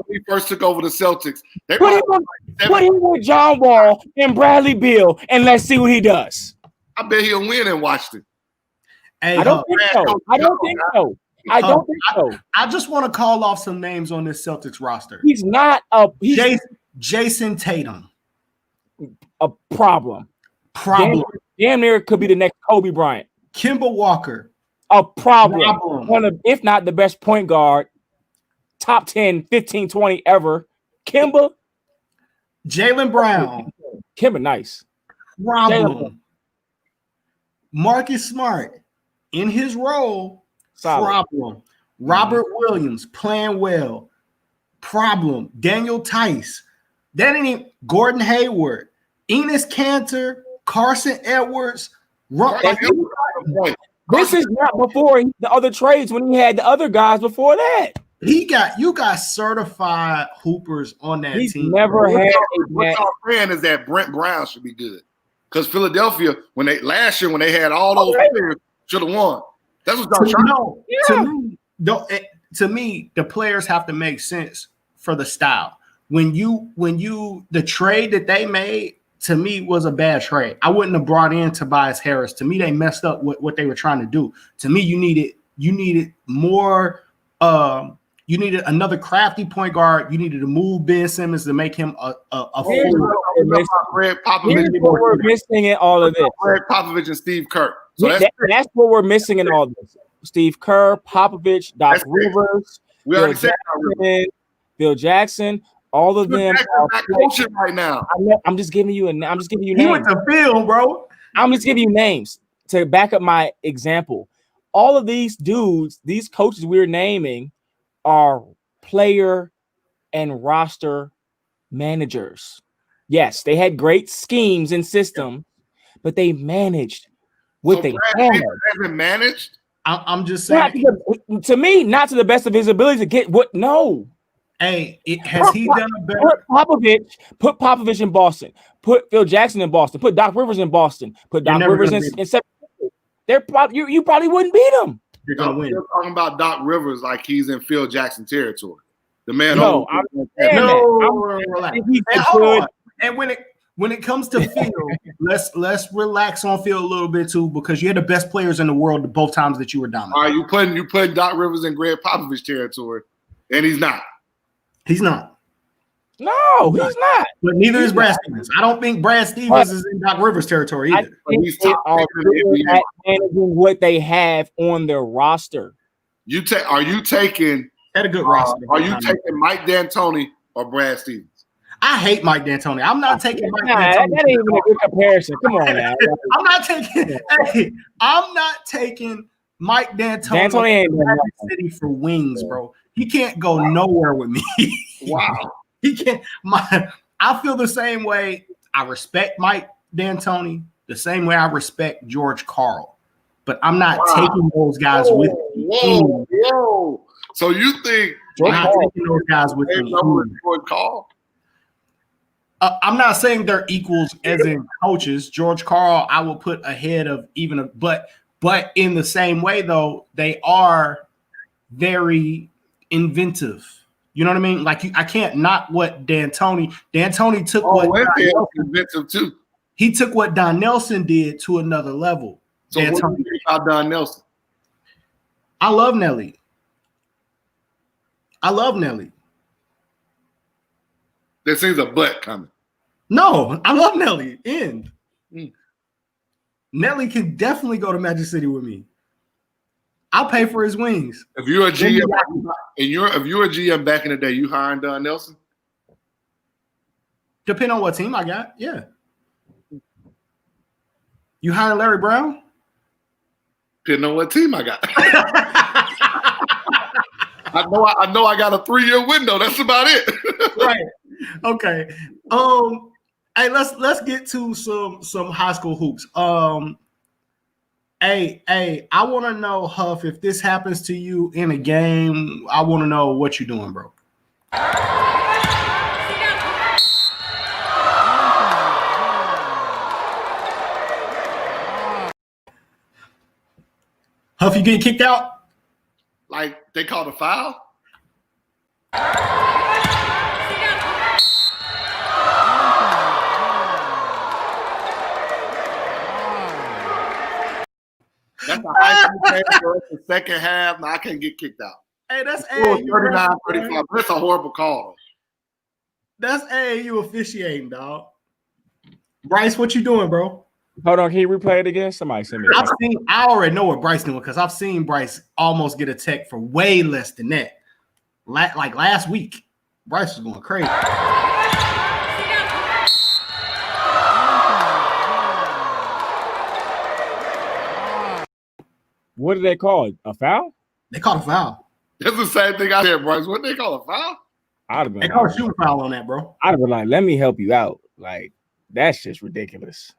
he first took over the Celtics, put him with John Wall and Bradley Beal, and let's see what he does. I bet he'll win in Washington. Hey, I don't think so. I just want to call off some names on this Celtics roster. He's not Jason Tatum. A problem. Damn near could be the next Kobe Bryant. Kemba Walker. A problem. One of, if not the best point guard, top 10, 15, 20 ever. Kemba. Jaylen Brown. Kemba, nice. Problem. Marcus Smart in his role. Solid. Problem. Robert Williams playing well. Problem. Daniel Tice. Gordon Hayward. Enes Kanter. Carson Edwards. This is not before the other trades when he had the other guys before that. You got certified hoopers on that team. Never had. What y'all saying is that Brent Brown should be good because Philadelphia, last year when they had all those players, should have won. That's what y'all trying. To me, the players have to make sense for the style. When the trade that they made, to me, was a bad trade. I wouldn't have brought in Tobias Harris. To me, they messed up what they were trying to do. To me, you needed more. You needed another crafty point guard. You needed to move Ben Simmons to make him a full. Greg Popovich. We're missing in all of this. Greg Popovich and Steve Kerr. So that's what we're missing in all this. Steve Kerr, Popovich, Doc Rivers, Phil Jackson. All of them are coaching right now. I'm just giving you names. He went to film, bro. I'm just giving you names to back up my example. All of these dudes, these coaches we're naming, are player and roster managers. Yes, they had great schemes and systems, but they managed what they had. Hasn't managed. I'm just saying. To me, not to the best of his ability to get what. No. Hey, has he done a better? Put Popovich in Boston. Put Phil Jackson in Boston. Put Doc Rivers in Boston. Put Doc Rivers in you probably wouldn't beat them. You're gonna win. You're talking about Doc Rivers like he's in Phil Jackson territory. The man. No, relax. And when it comes to field, let's relax on field a little bit too, because you had the best players in the world both times that you were dominant. All right, you putting Doc Rivers in Greg Popovich territory, and he's not. He's not. No, he's not. But neither is Brad Stevens. I don't think Brad Stevens is in Doc Rivers territory either. I think they are good at managing what they have on their roster. Are you taking had a good roster? Are you taking Mike D'Antoni or Brad Stevens? I hate Mike D'Antoni. I'm not taking Mike D'Antoni. That ain't even a good comparison. Come on now. I'm not taking. Hey, I'm not taking Mike D'Antoni ain't to City for wings, bro. He can't go nowhere with me. Wow. He can't. I feel the same way. I respect Mike D'Antoni the same way I respect George Karl, but I'm not taking those guys with me. Whoa! So you think I'm not taking those guys with me? George Karl? I'm not saying they're equals as in coaches. George Karl, I will put ahead of but in the same way though, they are very inventive. You know what I mean? Like I can't knock what D'Antoni took. Inventive too. He took what Don Nelson did to another level. So what do you think about Don Nelson? I love Nelly. There seems a butt coming. No, I love Nelly. Nelly can definitely go to Magic City with me. I'll pay for his wings. If you're a GM, if you're a GM back in the day, you hiring Don Nelson? Depending on what team I got, yeah. You hiring Larry Brown? Depending on what team I got. I know I got a 3-year window. That's about it. Right. Okay. Hey, let's get to some high school hoops. Hey, I want to know, Huff, if this happens to you in a game, I want to know what you're doing, bro. Huff, you getting kicked out? Like they called a foul? That's a high school game for the second half. No, I can't get kicked out. Hey, that's 39-35. That's a horrible call. That's AAU officiating, dog. Bryce, what you doing, bro? Hold on, can you replay it again? Somebody send me. I already know what Bryce doing because I've seen Bryce almost get a tech for way less than that. Like last week, Bryce was going crazy. What did they call it? A foul? They called a foul. That's the same thing I said, Bryce. What they call a foul? They called a shooting foul on that, bro. I'd have been like, let me help you out. Like, that's just ridiculous.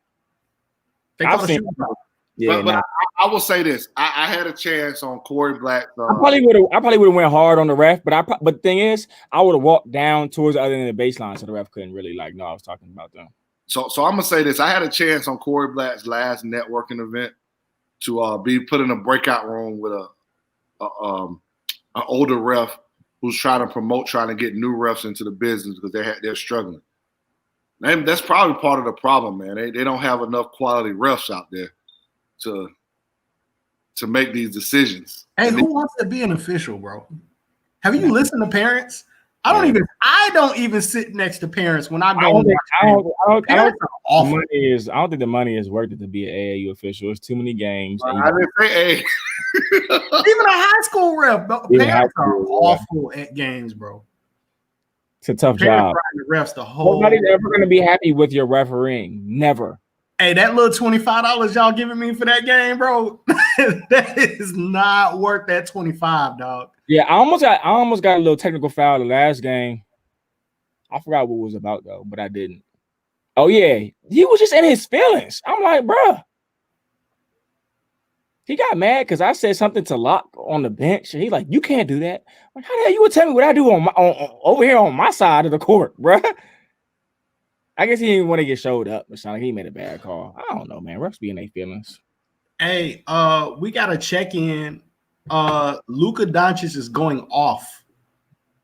They called a shooting foul. Yeah, but I will say this: I had a chance on Corey Black. I probably would have went hard on the ref, but the thing is, I would have walked down towards the other end of the baseline, so the ref couldn't really know I was talking about them. So I'm gonna say this: I had a chance on Corey Black's last networking event to be put in a breakout room with an older ref who's trying to get new refs into the business because they're struggling. And that's probably part of the problem, man. They don't have enough quality refs out there to make these decisions. Hey, who wants to be an official, bro? Have you listened to parents? I don't even sit next to parents when I go. I don't think the money is worth it to be an AAU official. It's too many games. I didn't say even a high school ref. Parents are awful at games, bro. It's a tough job. Refs the whole. Nobody's ever going to be happy with your refereeing. Never. Hey, that little $25 y'all giving me for that game, bro, that is not worth that 25, dog. Yeah, I almost got a little technical foul the last game. I forgot what it was about though, but I didn't. Oh yeah, he was just in his feelings. I'm like, bro. He got mad because I said something to Locke on the bench, and he's like, "You can't do that." I'm like, how the hell you would tell me what I do over here on my side of the court, bro? I guess he didn't want to get showed up. It sounded like he made a bad call. I don't know, man. Refs be in their feelings. Hey, we gotta check in. Luka Doncic is going off.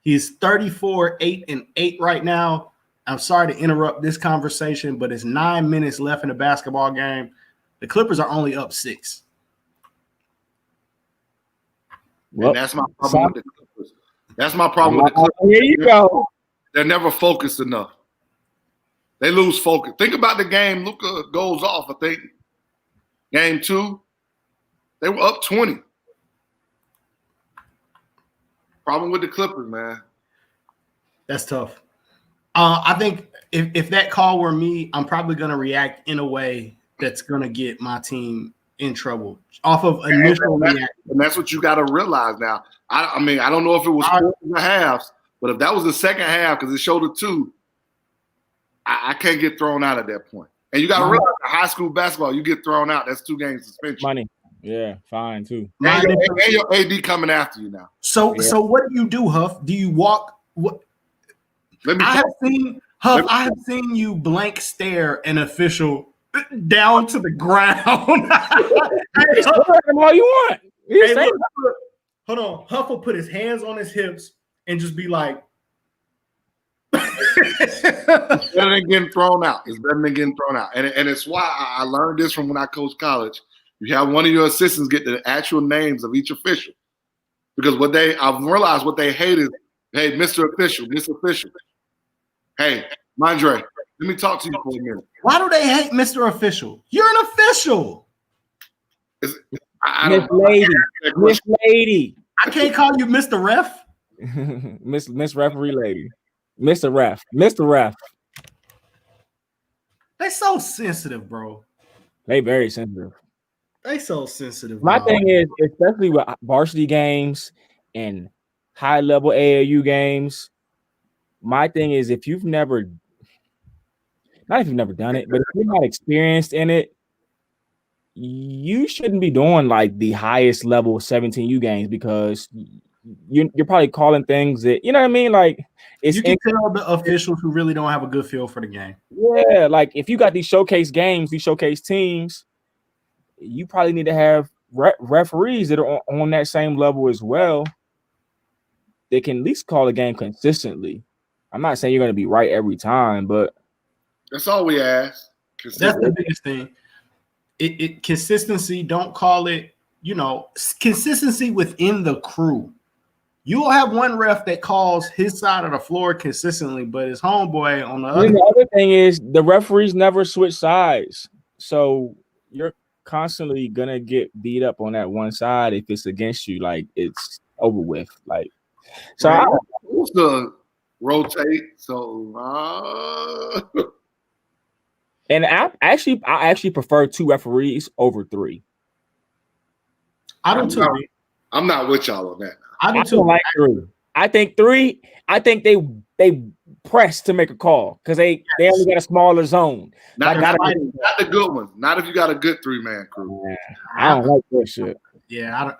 He's 34, 8-8 right now. I'm sorry to interrupt this conversation, but it's 9 minutes left in the basketball game. The Clippers are only up 6. Well, and that's my problem with the Clippers. That's my problem with the Clippers. Here you go. They're never focused enough. They lose focus. Think about the game Luka goes off, I think. Game 2, they were up 20. Problem with the Clippers, man. That's tough. I think if that call were me, I'm probably going to react in a way that's going to get my team in trouble off of initial reaction. And that's what you got to realize now. I mean, I don't know if it was quarters and halves, but if that was the second half, because it showed a 2, I can't get thrown out at that point. And you got to realize high school basketball, you get thrown out. That's 2 games suspension. Money. Yeah, fine too. And your AD coming after you now. So what do you do, Huff? Do you walk? What? I have seen you blank stare an official down to the ground. Hey, all you want. Hey, look, hold on. Huff will put his hands on his hips and just be like, it's better than getting thrown out. It's better than getting thrown out. And it's why I learned this from when I coached college. You have one of your assistants get the actual names of each official. Because I've realized what they hate is, hey, Mr. Official, Mr. Official. Hey, Mondre, let me talk to you for a minute. Why do they hate Mr. Official? You're an official. Miss Lady. I can't call you Mr. Ref. Miss Referee Lady. Mr. Ref. They so sensitive, bro. They very sensitive. They so sensitive. My thing is, especially with varsity games and high-level AAU games, my thing is if you've never done it, but if you're not experienced in it, you shouldn't be doing like the highest level 17U games because you're probably calling things that, you know what I mean? Like you can tell the officials who really don't have a good feel for the game. Yeah, like if you got these showcase games, these showcase teams, you probably need to have referees that are on that same level as well. They can at least call a game consistently. I'm not saying you're going to be right every time, but that's all we ask. That's the biggest thing. It consistency. Don't call it, consistency within the crew. You'll have one ref that calls his side of the floor consistently, but his homeboy on the other. And the other thing is the referees never switch sides, so you're constantly gonna get beat up on that one side if it's against you. Like it's over with. Like so, I used to rotate. So, and I actually prefer 2 referees over 3. I do too. I'm not with y'all on that. I don't like 3. I think 3. I think they press to make a call because they only got a smaller zone. Not the good ones. Not if you got a good 3-man crew. Yeah, I don't like that shit. Yeah, I don't.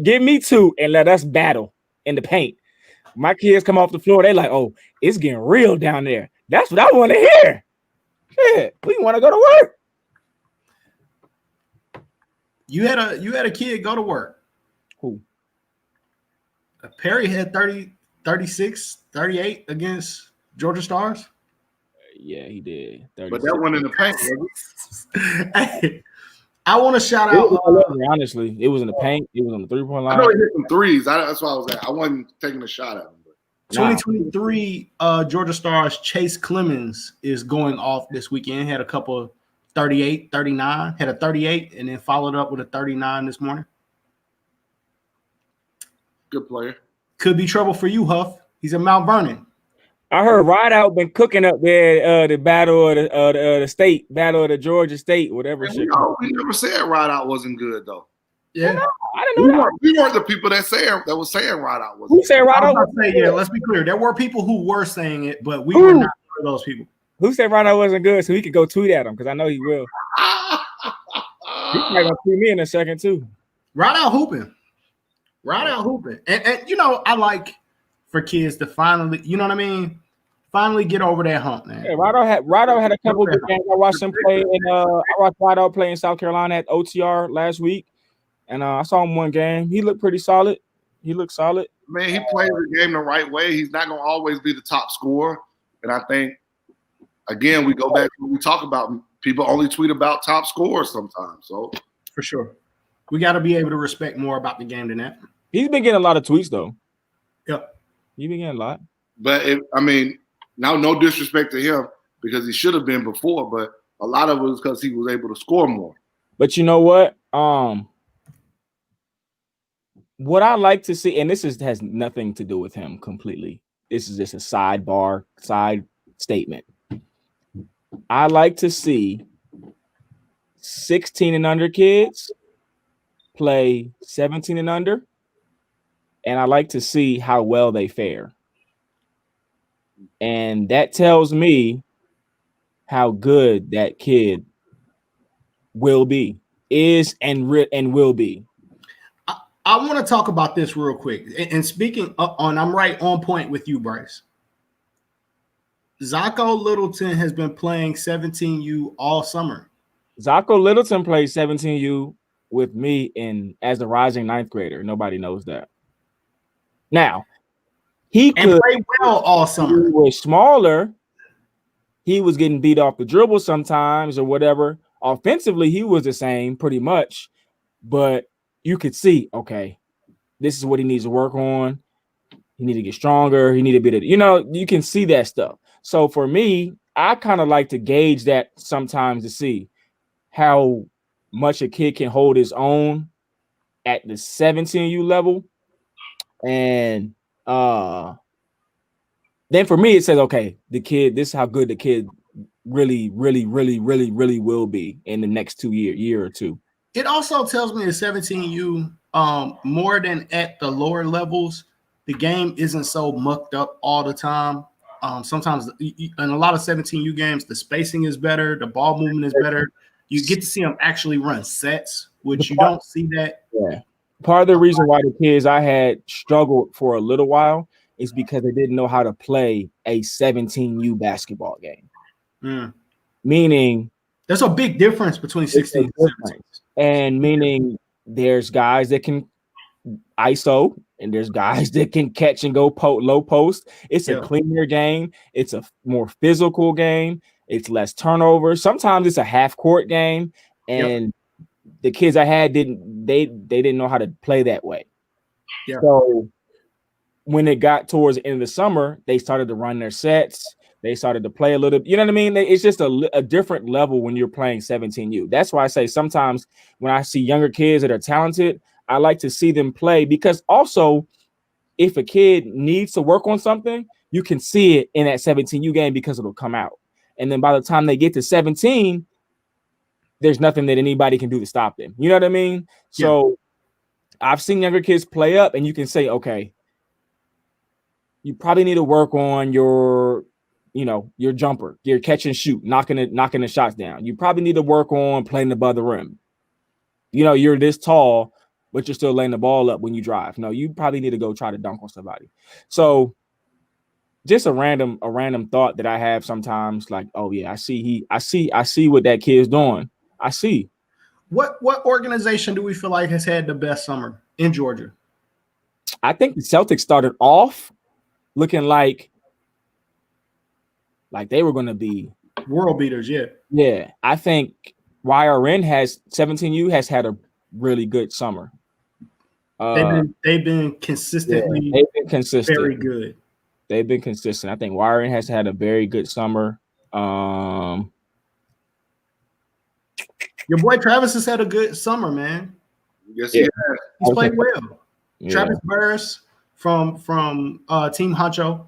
Give me two, and let us battle in the paint. My kids come off the floor. They like, oh, it's getting real down there. That's what I want to hear. Shit, we want to go to work. You had a kid go to work. Who? Perry had 30, 36, 38 against Georgia Stars. Yeah, he did. 36. But that one in the paint. Hey, I want to shout out. Honestly, it was in the paint. It was on the 3-point line. I know he hit some threes. That's why I was at. I wasn't taking a shot at him. 2023 Georgia Stars Chase Clemens is going off this weekend. Had a couple of 38, 39. Had a 38 and then followed up with a 39 this morning. Good player. Could be trouble for you, Huff. He's in Mount Vernon. I heard Rideout been cooking up there the battle of the state, battle of the Georgia State, whatever shit. We never said Rideout wasn't good though. Yeah, I didn't know we weren't the people that was saying Rideout wasn't. Who said Rideout? Yeah, let's be clear. There were people who were saying it, but we were not one of those people. Who said Rideout wasn't good? So he could go tweet at him because I know he will. He's probably gonna tweet me in a second too. Rideout hooping. And I like for kids to finally, you know what I mean? Finally get over that hump, man. Yeah, Rideout had a couple of good games. I watched him play I watched Rideout play in South Carolina at OTR last week. And I saw him one game. He looked pretty solid. He looked solid. Man, he plays the game the right way. He's not going to always be the top scorer. And I think, again, we go back to what we talk about. People only tweet about top scorers sometimes. So for sure, we got to be able to respect more about the game than that. He's been getting a lot of tweets though. Yep, he's been getting a lot. But now no disrespect to him because he should have been before, but a lot of it was because he was able to score more. But you know what? What I like to see, and has nothing to do with him completely. This is just a side statement. I like to see 16 and under kids play 17 and under, and I like to see how well they fare. And that tells me how good that kid will be, and will be. I want to talk about this real quick. And speaking on, I'm right on point with you, Bryce. Zacho Littleton has been playing 17U all summer. Zacho Littleton played 17U with me as a rising ninth grader. Nobody knows that. Now, he could play well all summer. He was smaller. He was getting beat off the dribble sometimes or whatever. Offensively, he was the same pretty much, but you could see, okay, this is what he needs to work on. He need to get stronger. He need to be you can see that stuff. So for me, I kind of like to gauge that sometimes to see how much a kid can hold his own at the 17U level. And then for me, it says, okay, this is how good the kid really will be in the next year or two. It also tells me that 17U, more than at the lower levels, the game isn't so mucked up all the time. Sometimes in a lot of 17U games, the spacing is better, the ball movement is better. You get to see them actually run sets, which you don't see that. Yeah. Part of the reason why the kids I had struggled for a little while is because they didn't know how to play a 17U basketball game. Meaning, there's a big difference between 16 and 17. And meaning there's guys that can ISO and there's guys that can catch and go low post. It's a cleaner game. It's a more physical game. It's less turnover. Sometimes it's a half court game. And the kids I had didn't know how to play that way. Yeah. So when it got towards the end of the summer, they started to run their sets. They started to play a little, you know what I mean? It's just a different level when you're playing 17U. That's why I say sometimes when I see younger kids that are talented, I like to see them play, because also if a kid needs to work on something, you can see it in that 17U game because it'll come out. And then by the time they get to 17, there's nothing that anybody can do to stop them. You know what I mean? Yeah. So I've seen younger kids play up and you can say, okay, you probably need to work on your jumper, your catch and shoot, knocking the shots down. You probably need to work on playing above the rim. You're this tall, but you're still laying the ball up when you drive. No, you probably need to go try to dunk on somebody. So just a random thought that I have sometimes, like, oh yeah, I see what that kid's doing. I see. What organization do we feel like has had the best summer in Georgia? I think the Celtics started off looking like they were going to be world beaters. Yeah. I think YRN 17U has had a really good summer. They've been consistently. They've been consistent. Very good. They've been consistent. I think YRN has had a very good summer. Your boy Travis has had a good summer, man. Yes, he has. He's played well. Yeah. Travis Burris from Team Honcho.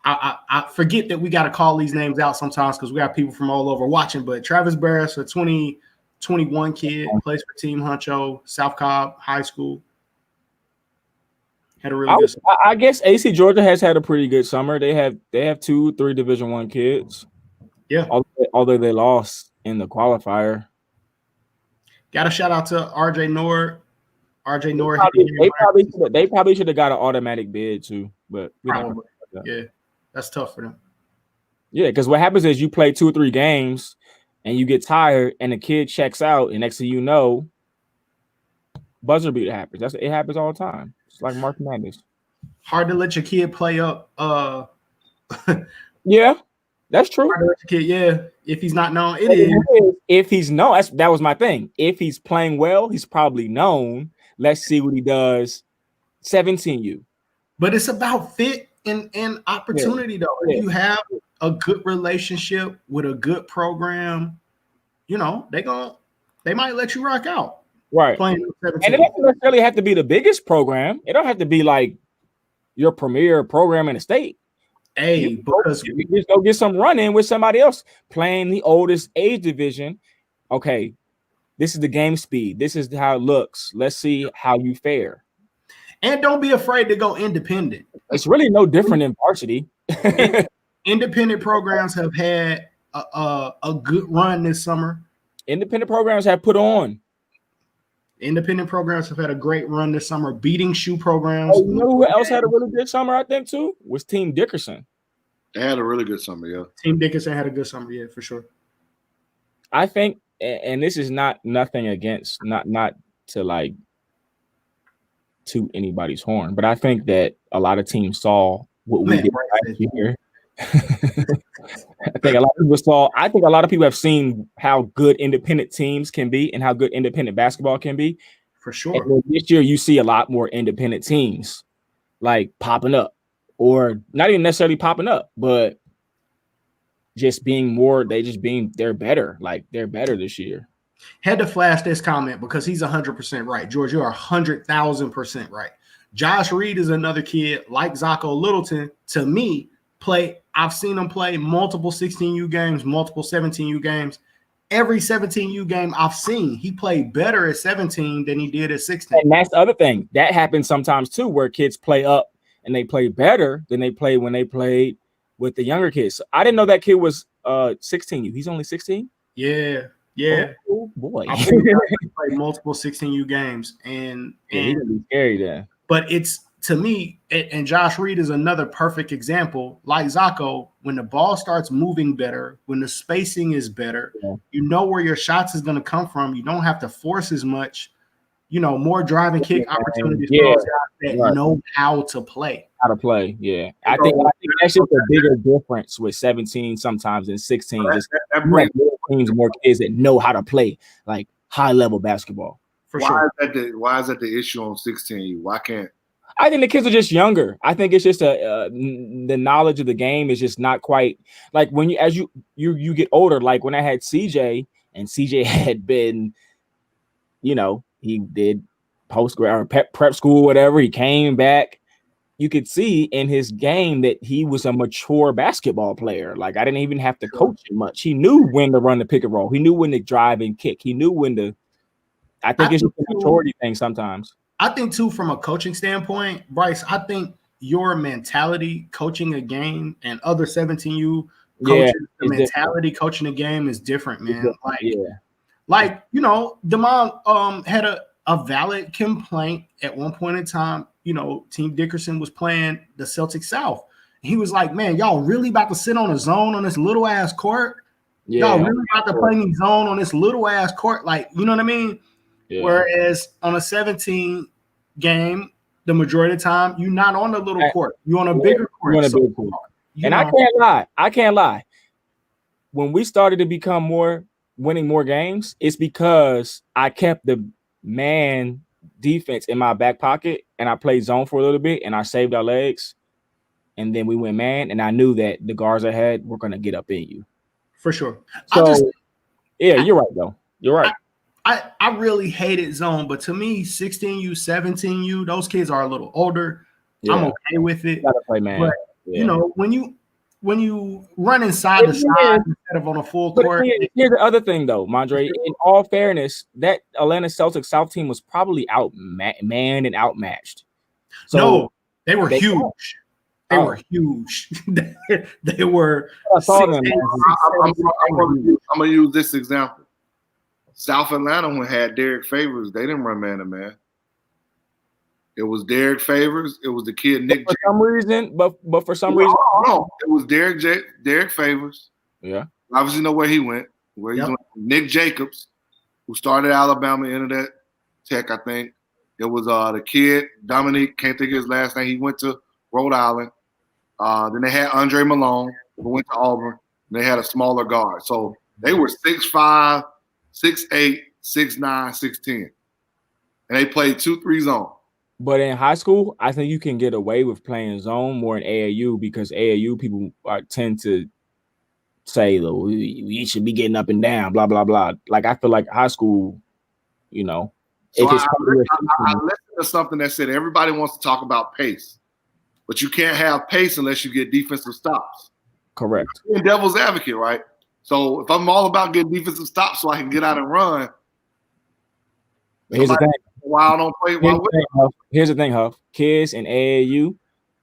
I forget that we got to call these names out sometimes because we got people from all over watching. But Travis Burris, a 2021 kid, plays for Team Honcho, South Cobb High School. Had a really good summer. I guess AC Georgia has had a pretty good summer. They have 2-3 Division I kids. Yeah. Although they lost in the qualifier. Got a shout out to RJ Nord. RJ Nord. They probably should have got an automatic bid too, but probably. Yeah, that's tough for them. Yeah, because what happens is you play 2 or 3 games and you get tired and the kid checks out, and next thing you know, buzzer beater happens. It happens all the time. It's like March Madness. Hard to let your kid play up Yeah, that's true. Kid, yeah. If he's not known, it is. If he's known, that was my thing. If he's playing well, he's probably known. Let's see what he does. 17U. But it's about fit and opportunity, though. If you have a good relationship with a good program, you know, they might let you rock out. Right. And it doesn't necessarily have to be the biggest program. It don't have to be like your premier program in the state. Hey, because you just go get some run in with somebody else playing the oldest age division. Okay, this is the game speed. This is how it looks. Let's see how you fare. And don't be afraid to go independent. It's really no different than varsity. Independent programs have had a good run this summer. Independent programs have put on. Independent programs have had a great run this summer, beating shoe programs. Oh, you know who else had a really good summer, I think, too? Was Team Dickerson. They had a really good summer, yeah. Team Dickerson had a good summer, yeah, for sure. I think, and this is nothing against, not to like toot anybody's horn, but I think that a lot of teams saw what we did last year. I think a lot of people have seen how good independent teams can be and how good independent basketball can be. For sure. And this year, you see a lot more independent teams like popping up, or not even necessarily popping up, but just being more. They're better. Like they're better this year. Had to flash this comment because he's 100% right. George, you are 100,000% right. Josh Reed is another kid like Zacho Littleton. To me, I've seen him play multiple 16U games, multiple 17U games. Every 17U game I've seen, he played better at 17 than he did at 16. And that's the other thing. That happens sometimes too, where kids play up and they play better than they played when they played with the younger kids. So I didn't know that kid was 16U. He's only 16? Yeah. Oh boy. I've seen him play multiple 16U games. And he's gonna be scary then. But it's, to me, and Josh Reed is another perfect example. Like Zacho, when the ball starts moving better, when the spacing is better, you know where your shots is going to come from. You don't have to force as much, more drive and kick opportunities for those guys that know how to play. Yeah. I think that's just a bigger difference with 17 sometimes than 16. That brings more teams, more kids that know how to play like high level basketball. For sure. Why is that the issue on 16? Why can't? I think the kids are just younger. I think it's just the knowledge of the game is just not quite like when you get older. Like when I had CJ, and CJ had been, he did post-grad or prep school, whatever. He came back. You could see in his game that he was a mature basketball player. Like I didn't even have to coach him much. He knew when to run the pick and roll. He knew when to drive and kick. He knew when to. I think it's just a maturity thing sometimes. I think, too, from a coaching standpoint, Bryce, I think your mentality coaching a game and other 17U coaches, the mentality coaching a game is different, man. Damon had a valid complaint at one point in time. Team Dickerson was playing the Celtics South. He was like, man, y'all really about to sit on a zone on this little ass court? Y'all really about to play me zone on this little ass court? Like, you know what I mean? Yeah. Whereas on a 17 game, the majority of the time, you're not on the little court. You're on a bigger court. You're on a big court. And I can't lie. When we started to become winning more games, it's because I kept the man defense in my back pocket and I played zone for a little bit and I saved our legs. And then we went man, and I knew that the guards ahead were going to get up in you. For sure. So, you're right, though. You're right. I really hated zone, but to me, 16U, 17U, those kids are a little older. Yeah. I'm okay with it. Gotta play, man. But, when you run inside the side instead of on a full court. Here's the other thing, though, Mondre. In all fairness, that Atlanta Celtics South team was probably outmanned and outmatched. So no, they were huge. They were huge. They were. I'm going to use this example. South Atlanta, when had Derek Favors, they didn't run man-to-man. It was Derek Favors. It was the kid Nick. For some reason, but for some reason, no, it was Derek Favors. Yeah, obviously know where he went. Nick Jacobs, who started Alabama, ended at Tech, I think. It was the kid Dominique. Can't think of his last name. He went to Rhode Island. Then they had Andre Malone. but went to Auburn, and they had a smaller guard. So they were 6'5", 6'8", 6'9", 6'10", and they played 2-3 zone. But in high school, I think you can get away with playing zone more in AAU because AAU people tend to say, we should be getting up and down, blah, blah, blah. Like, I feel like high school, you know. So I listened to something that said everybody wants to talk about pace, but you can't have pace unless you get defensive stops. Correct. I'm devil's advocate, right? So if I'm all about getting defensive stops so I can get out and run, here's the thing. Why I don't play? Here's the thing, Huff. Kids in AAU,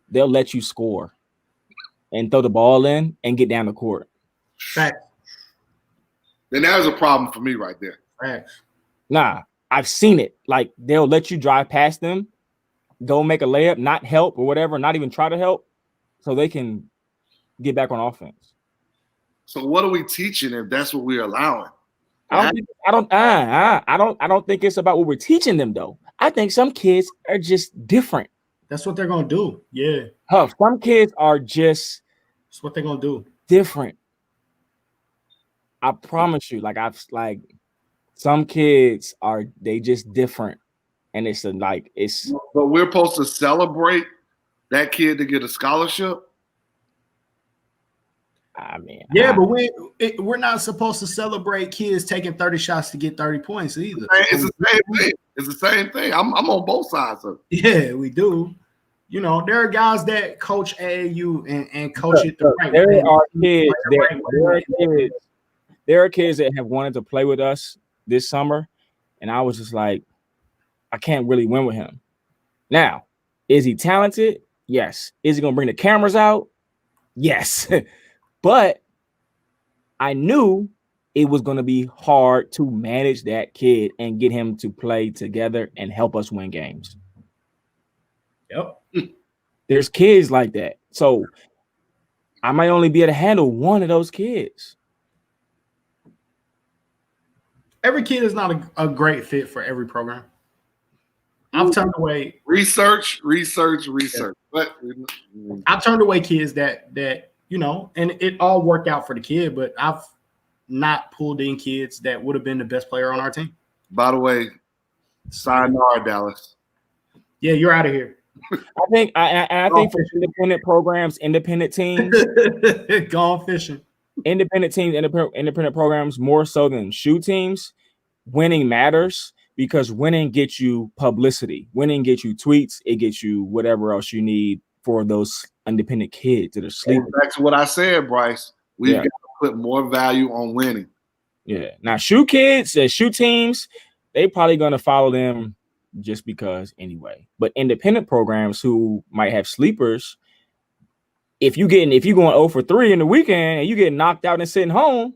they'll let you score and throw the ball in and get down the court. Facts. Then that is a problem for me right there. Facts. Nah, I've seen it. Like, they'll let you drive past them, go make a layup, not help or whatever, not even try to help, so they can get back on offense. So what are we teaching if that's what we're allowing? I don't think it's about what we're teaching them though. I think some kids are just different. That's what they're gonna do. Yeah. Huff, some kids are just that's what they're gonna do. Different. I promise you. Some kids are just different. And it's but we're supposed to celebrate that kid to get a scholarship. I mean, but we're not supposed to celebrate kids taking 30 shots to get 30 points either. It's the same thing. It's the same thing. I'm on both sides of it. Yeah, we do. You know, there are guys that coach AAU and coach it the right way. There are kids that have wanted to play with us this summer, and I was just like, I can't really win with him. Now, is he talented? Yes. Is he going to bring the cameras out? Yes. But I knew it was going to be hard to manage that kid and get him to play together and help us win games. Yep. There's kids like that. So I might only be able to handle one of those kids. Every kid is not a great fit for every program. I've turned away research. But I've turned away kids that you know, and it all worked out for the kid, but I've not pulled in kids that would have been the best player on our team. By the way, sayonara, Dallas. Yeah, you're out of here. I think for independent programs, independent teams, gone fishing. Independent teams, independent programs, more so than shoe teams, winning matters because winning gets you publicity. Winning gets you tweets. It gets you whatever else you need for those independent kids that are sleeping. Back to what I said, Bryce. We've got to put more value on winning. Yeah. Now, shoe kids and shoe teams, they probably going to follow them just because anyway. But independent programs who might have sleepers, if you're going 0 for 3 in the weekend and you get knocked out and sitting home,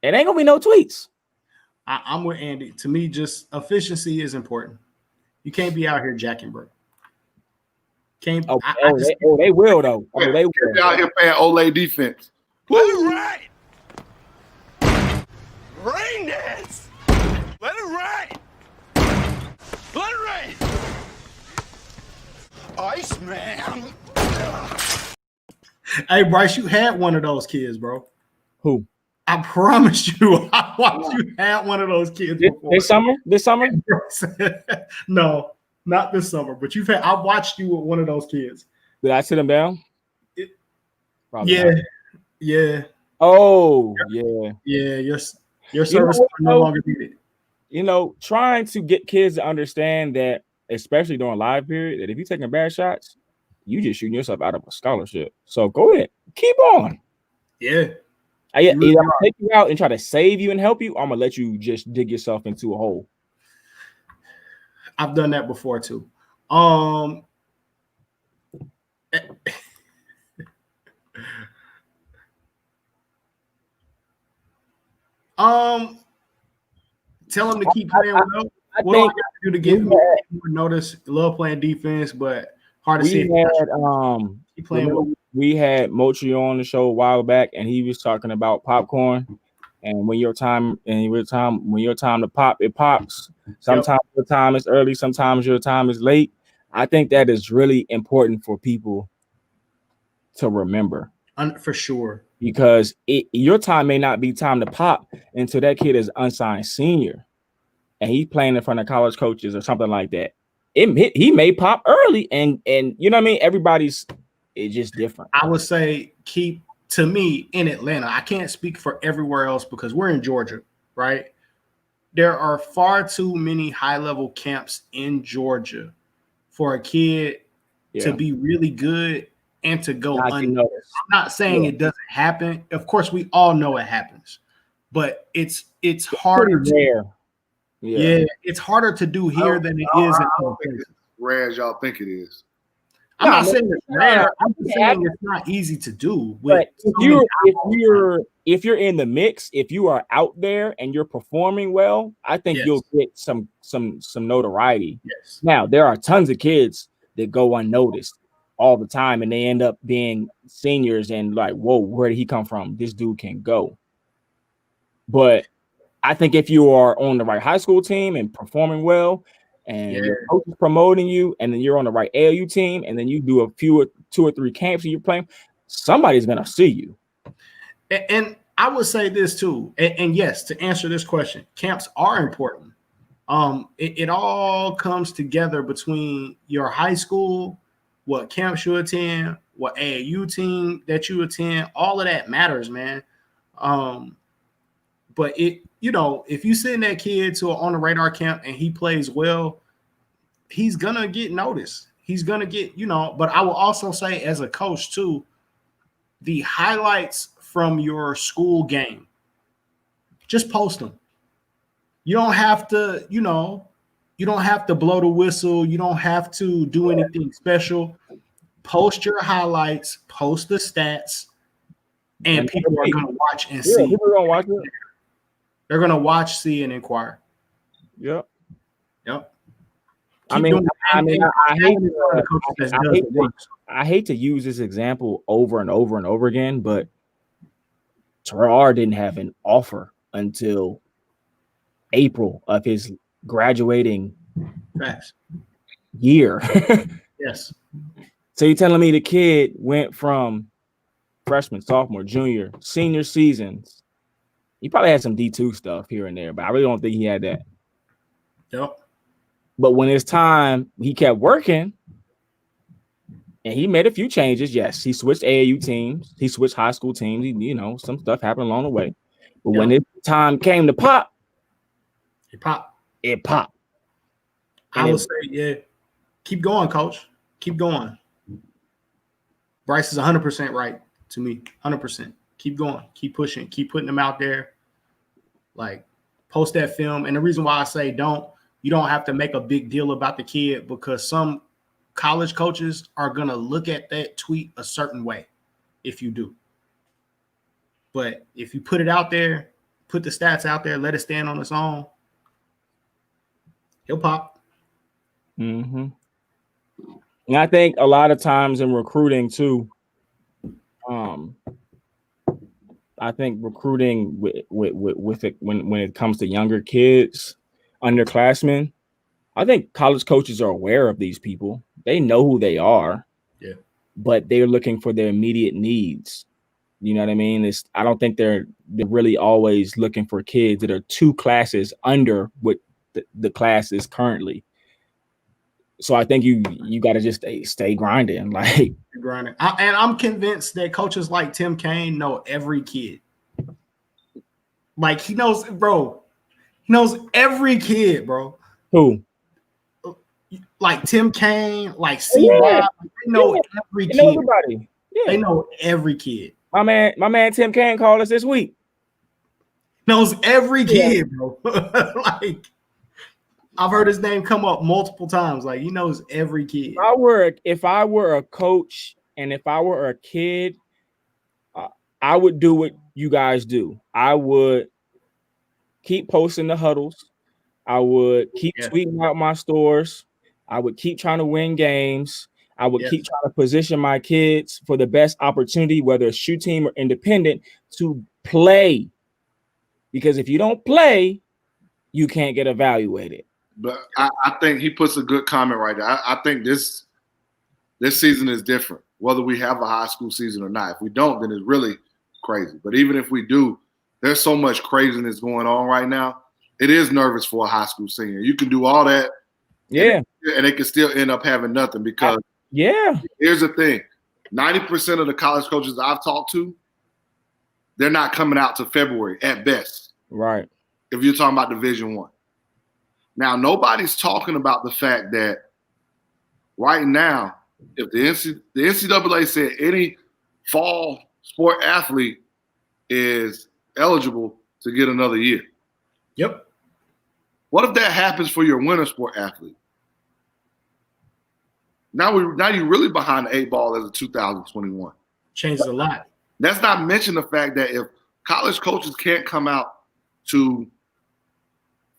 it ain't gonna be no tweets. I'm with Andy. To me, just efficiency is important. You can't be out here jacking, bro. Can't. They will though. They will. Be out here playing Olay defense. Let it rain. Rain dance. Let it rain. Let it rain. Ice man. Hey, Bryce, you had one of those kids, bro. Who? I promise you, I watched you had one of those kids before. This summer? No, not this summer. But I watched you with one of those kids. Did I sit him down? Yeah. Not. Yeah. Oh, yeah. Yeah, your service is no longer needed. You know, trying to get kids to understand that, especially during live period, that if you're taking bad shots, you just shooting yourself out of a scholarship. So go ahead. Keep on. Yeah. Either I'm gonna take you out and try to save you and help you, or I'm gonna let you just dig yourself into a hole. I've done that before too. Tell them to keep playing well. What do I got to do to get more notice? Love playing defense, but hard to see. We had Mochi on the show a while back, and he was talking about popcorn. And when your time to pop, it pops. Sometimes your time is early, sometimes your time is late. I think that is really important for people to remember. For sure. Because your time may not be time to pop until that kid is unsigned senior and he's playing in front of college coaches or something like that. He may pop early, and you know what I mean? It's just different. I would say to me in Atlanta, I can't speak for everywhere else because we're in Georgia, right? There are far too many high-level camps in Georgia for a kid to be really good and to go unnoticed. I'm not saying it doesn't happen. Of course, we all know it happens, but it's harder to rare. Yeah, it's harder to do here than it is in other places. Rare as y'all think it is. I'm not saying it's rare. I'm just saying it's not easy to do. But if you're in the mix, if you are out there and you're performing well, I think you'll get some notoriety. Yes. Now there are tons of kids that go unnoticed all the time, and they end up being seniors and like, whoa, where did he come from? This dude can go. But I think if you are on the right high school team and performing well, and your coach is promoting you, and then you're on the right AAU team, and then you do two or three camps and you're playing, somebody's gonna see you. And I would say this too. And yes, to answer this question, camps are important. It all comes together between your high school, what camps you attend, what AAU team that you attend. All of that matters, man. But if you send that kid to an on the radar camp and he plays well, he's gonna get noticed. He's gonna get, but I will also say as a coach too, the highlights from your school game, just post them. You don't have to, you don't have to blow the whistle. You don't have to do anything special. Post your highlights, post the stats, and people are gonna watch and see. People are gonna watch it. They're gonna watch, see, and inquire. Yep. I hate to use this example over and over and over again, but Terrell R didn't have an offer until April of his graduating year. Yes. So you're telling me the kid went from freshman, sophomore, junior, senior seasons. He probably had some D2 stuff here and there, but I really don't think he had that. Yep. But when it's time, he kept working and he made a few changes. Yes, he switched AAU teams. He switched high school teams. Some stuff happened along the way. But when it's time came to pop, it popped. I would say, keep going, coach. Keep going. Bryce is 100% right to me. 100%. Keep going. Keep pushing. Keep putting them out there. Like, post that film. And the reason why I say you don't have to make a big deal about the kid, because some college coaches are going to look at that tweet a certain way if you do. But if you put it out there, put the stats out there, let it stand on its own, he'll pop. Mm-hmm. And I think a lot of times in recruiting too, I think recruiting with it when it comes to younger kids, underclassmen, I think college coaches are aware of these people. They know who they are, but they're looking for their immediate needs. You know what I mean? I don't think they're really always looking for kids that are 2 classes under what the class is currently. So I think you got to just stay grinding, like grinding. And I'm convinced that coaches like Tim Kaine know every kid. Like he knows, bro. He knows every kid, bro. Who? Like Tim Kaine, like C-Rob. They know every kid. They know everybody. Yeah. They know every kid. My man Tim Kaine called us this week. Knows every kid, bro. Like, I've heard his name come up multiple times. Like, he knows every kid. If I were a coach and if I were a kid, I would do what you guys do. I would keep posting the huddles. I would keep tweeting out my stores. I would keep trying to win games. I would keep trying to position my kids for the best opportunity, whether it's shoe team or independent, to play. Because if you don't play, you can't get evaluated. But I think he puts a good comment right there. I think this season is different. whether we have a high school season or not. If we don't, then it's really crazy. But even if we do, there's so much craziness going on right now. It is nervous for a high school senior. You can do all that, and it can still end up having nothing because here's the thing. 90% of the college coaches I've talked to, they're not coming out to February at best. Right. If you're talking about Division I. Now, nobody's talking about the fact that right now, if the NCAA said any fall sport athlete is eligible to get another year. Yep. What if that happens for your winter sport athlete? Now you're really behind the 8 ball as of 2021. Changes a lot. Let's not mention the fact that if college coaches can't come out to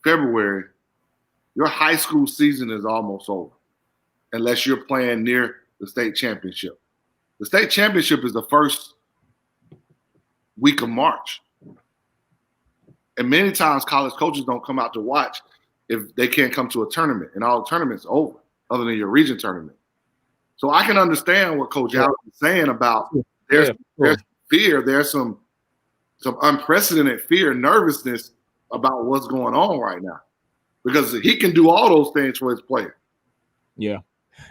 February, your high school season is almost over unless you're playing near the state championship. The state championship is the first week of March. And many times college coaches don't come out to watch if they can't come to a tournament, and all the tournaments are over other than your region tournament. So I can understand what Coach Allen is saying about there's fear. There's some unprecedented fear and nervousness about what's going on right now because he can do all those things for his player. Yeah.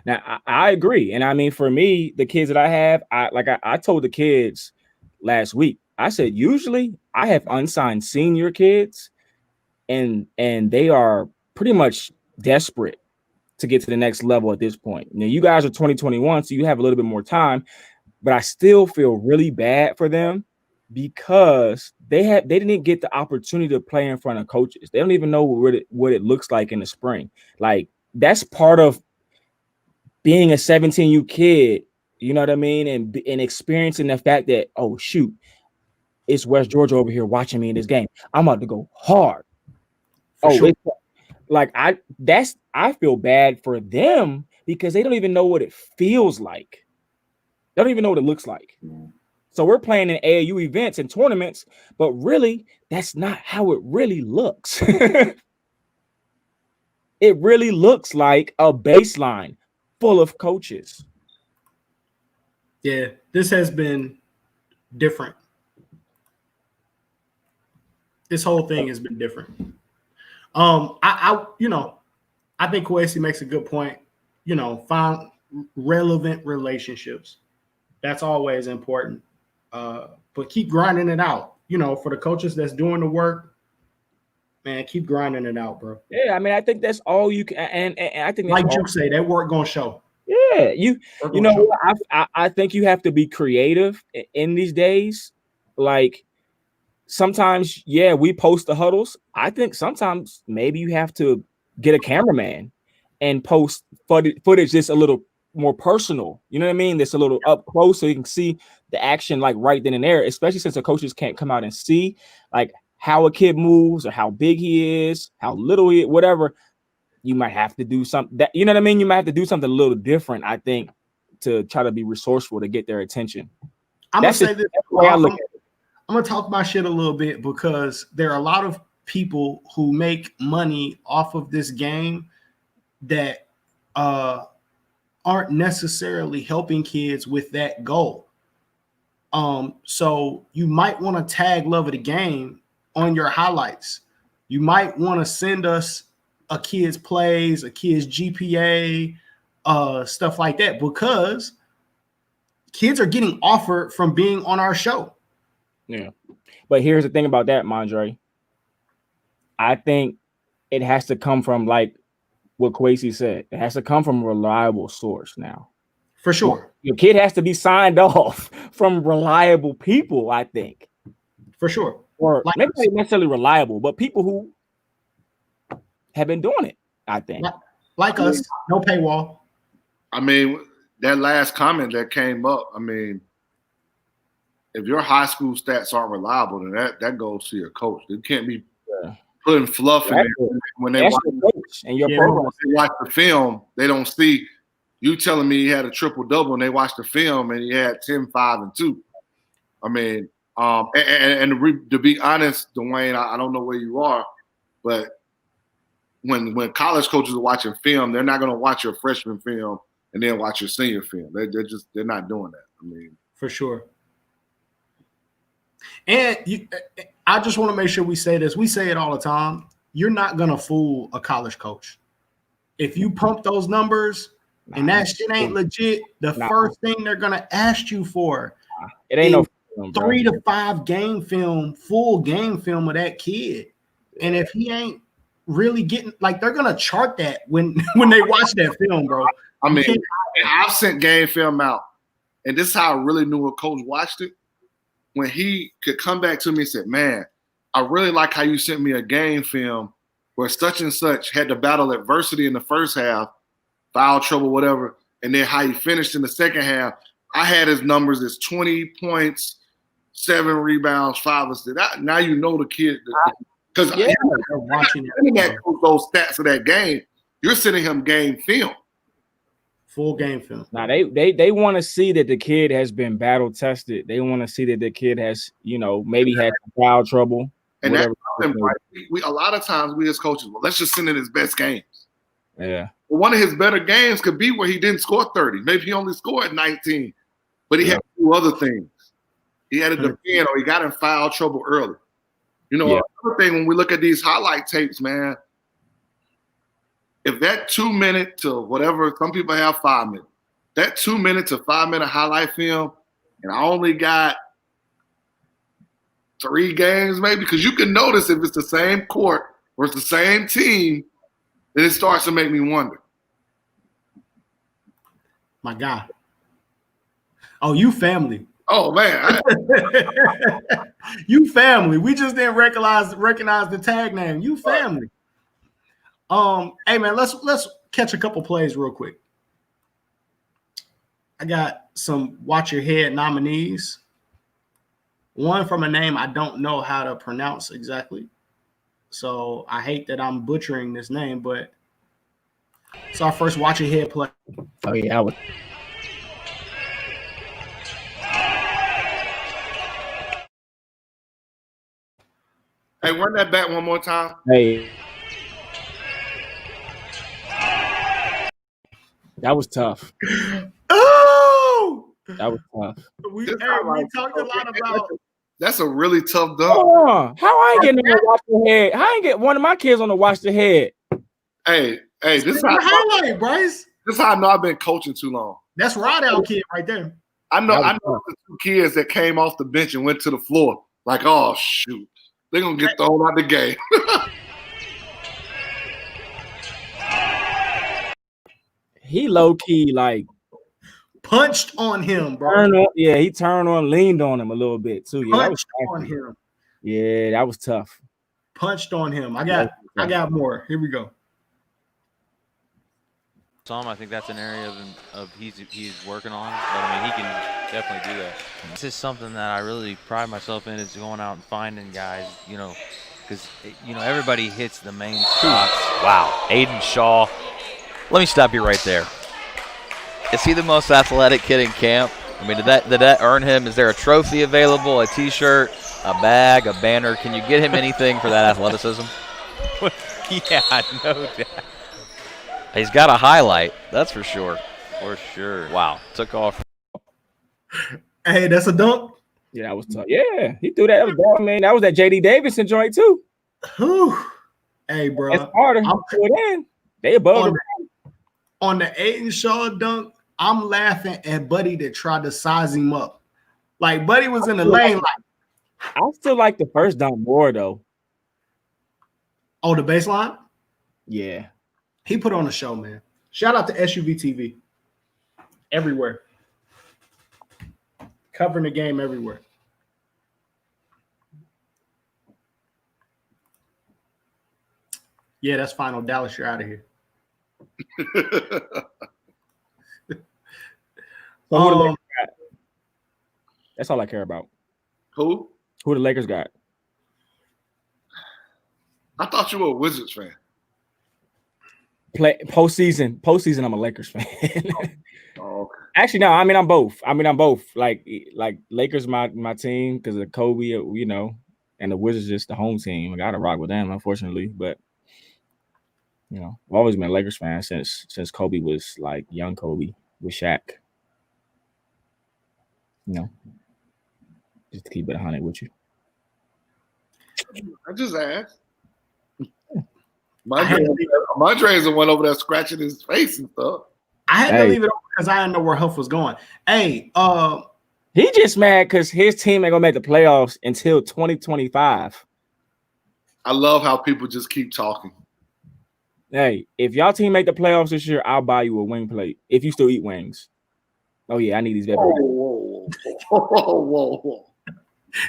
Now, I agree. And I mean, for me, the kids that I have, I told the kids last week, I said, usually I have unsigned senior kids and they are pretty much desperate to get to the next level at this point. Now, you guys are 2021, so you have a little bit more time, but I still feel really bad for them because they didn't get the opportunity to play in front of coaches. They don't even know what it looks like in the spring. Like, that's part of being a 17U kid, you know what I mean? And experiencing the fact that, oh, shoot, it's West Georgia over here watching me in this game. I'm about to go hard. Sure. I feel bad for them because they don't even know what it feels like. They don't even know what it looks like. So we're playing in AAU events and tournaments, but really, that's not how it really looks. It really looks like a baseline full of coaches. Yeah, this has been different. This whole thing has been different. I think Kwesi makes a good point. Find relevant relationships. That's always important. But keep grinding it out. For the coaches that's doing the work, man, keep grinding it out, bro. Yeah, I mean, I think that's all you can. And I think, like you say, that work gonna show. Yeah, I think you have to be creative in these days. Like, sometimes, we post the huddles. I think sometimes maybe you have to get a cameraman and post footage that's a little more personal. You know what I mean? That's a little up close so you can see the action like right then and there, especially since the coaches can't come out and see like how a kid moves or how big he is, how little he is, whatever. You might have to do something that, you know what I mean? You might have to do something a little different, I think, to try to be resourceful to get their attention. I'm going to say this. I'm going to talk my shit a little bit because there are a lot of people who make money off of this game that aren't necessarily helping kids with that goal. So you might want to tag Love of the Game on your highlights. You might want to send us a kid's plays, a kid's GPA, stuff like that, because kids are getting offered from being on our show. Yeah. But here's the thing about that, Mondre. I think it has to come from like what Kwesi said. It has to come from a reliable source now. For sure. Your kid has to be signed off from reliable people, I think. For sure. Or maybe not necessarily reliable, but people who have been doing it, I think. Like us, no paywall. I mean, that last comment that came up, I mean, if your high school stats aren't reliable, then that goes to your coach. It can't be putting fluff in there when they watch the film. They don't see you telling me he had a triple-double, and they watch the film and he had 10, 5, and 2. I mean, to be honest, Dwayne, I don't know where you are, but when college coaches are watching film, they're not going to watch your freshman film and then watch your senior film. They're not doing that. I mean, for sure. And I just want to make sure we say this. We say it all the time. You're not gonna fool a college coach. If you pump those numbers and that shit ain't legit, the first thing they're gonna ask you for it ain't no film, 3 to 5 game film, full game film of that kid. And if he ain't really getting, like, they're gonna chart that when they watch that film, bro. I mean, I've sent game film out, and this is how I really knew a coach watched it. When he could come back to me and said, "Man, I really like how you sent me a game film where such and such had to battle adversity in the first half, foul trouble, whatever, and then how he finished in the second half. I had his numbers as 20 points, 7 rebounds, 5 assists." Now you know the kid. Because watching those stats of that game, you're sending him game film. Full game film. Now they want to see that the kid has been battle tested. They want to see that the kid has, maybe had foul trouble. And that's right. A lot of times we as coaches, well, let's just send in his best games. Yeah. Well, one of his better games could be where he didn't score 30. Maybe he only scored 19, but he had to do other things. He had to defend, or he got in foul trouble early. Another thing, when we look at these highlight tapes, man, if that 2 minute to whatever, some people have 5 minutes, that 2 minute to 5 minute highlight film, and I only got 3 games maybe, because you can notice if it's the same court or it's the same team, then it starts to make me wonder. My God. Oh, you family. Oh, man. You family. We just didn't recognize the tag name. You family. Hey, man, let's catch a couple plays real quick. I got some Watch Your Head nominees. One from a name I don't know how to pronounce exactly. So I hate that I'm butchering this name, but it's our first Watch Your Head play. Oh, yeah, I would. Hey, run that back one more time. Hey. That was tough. Oh! That was tough. We talked a lot about. That's a really tough dunk. Oh, how I ain't getting to watch the head? How I ain't get one of my kids on to watch the head? Hey, this is how highlight, Bryce. This is how I know I've been coaching too long. That's Rod Out kid right there. I know the 2 kids that came off the bench and went to the floor. Like, oh shoot, they're gonna get thrown out the game. He low key like punched on him, bro. He turned on, leaned on him a little bit too. Yeah, punched on him. Yeah, that was tough. Punched on him. I got more. Here we go. I think that's an area of he's working on, but I mean he can definitely do that. This is something that I really pride myself in, is going out and finding guys, because everybody hits the main spots. Wow, Aiden Shaw. Let me stop you right there. Is he the most athletic kid in camp? I mean, did that earn him? Is there a trophy available, a T-shirt, a bag, a banner? Can you get him anything for that athleticism? Yeah, no doubt. He's got a highlight, that's for sure. For sure. Wow, took off. Hey, that's a dunk. Yeah, that was tough. Yeah, he threw that. That was bad, man. That was that J.D. Davidson joint too. Whew. Hey, bro. It's harder. They above on the Aiden Shaw dunk. I'm laughing at Buddy that tried to size him up. Like Buddy was in the lane. I still like the first dunk more though. Oh, the baseline? Yeah. He put on a show, man. Shout out to SUV TV. Everywhere. Covering the game everywhere. Yeah, that's final. Dallas, you're out of here. That's all I care about. Who the Lakers got? I thought you were a Wizards fan. Postseason, I'm a Lakers fan. Oh, okay. Actually, no. I mean, I'm both. Like Lakers, my team because of Kobe, and the Wizards just the home team. I got to rock with them, unfortunately. But I've always been a Lakers fan since Kobe was like young Kobe. with Shaq. You know, just to keep it 100 with you. I just asked. Mondre's the one over there scratching his face and stuff. I had to leave it open because I didn't know where Huff was going. Hey, he just mad because his team ain't gonna make the playoffs until 2025. I love how people just keep talking. Hey, if y'all team make the playoffs this year, I'll buy you a wing plate if you still eat wings. Oh yeah, I need these. Whoa.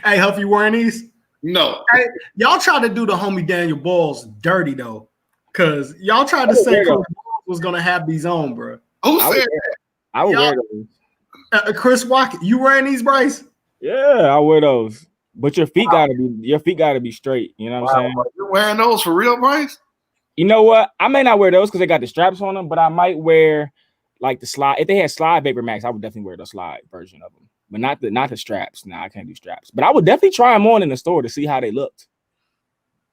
Hey, Huff, you wearing these? No. Hey, y'all try to do the homie Daniel Balls dirty though, because y'all tried to say Coach Balls was gonna have these on, bro. Who said that? I would wear those. Chris Watkins, you wearing these, Bryce? Yeah, I wear those. But your feet gotta be straight. You know what I'm saying? You're wearing those for real, Bryce? You know what? I may not wear those because they got the straps on them, but I might wear like the slide. If they had slide Vapor Max, I would definitely wear the slide version of them, but not the straps. Nah, I can't do straps. But I would definitely try them on in the store to see how they looked.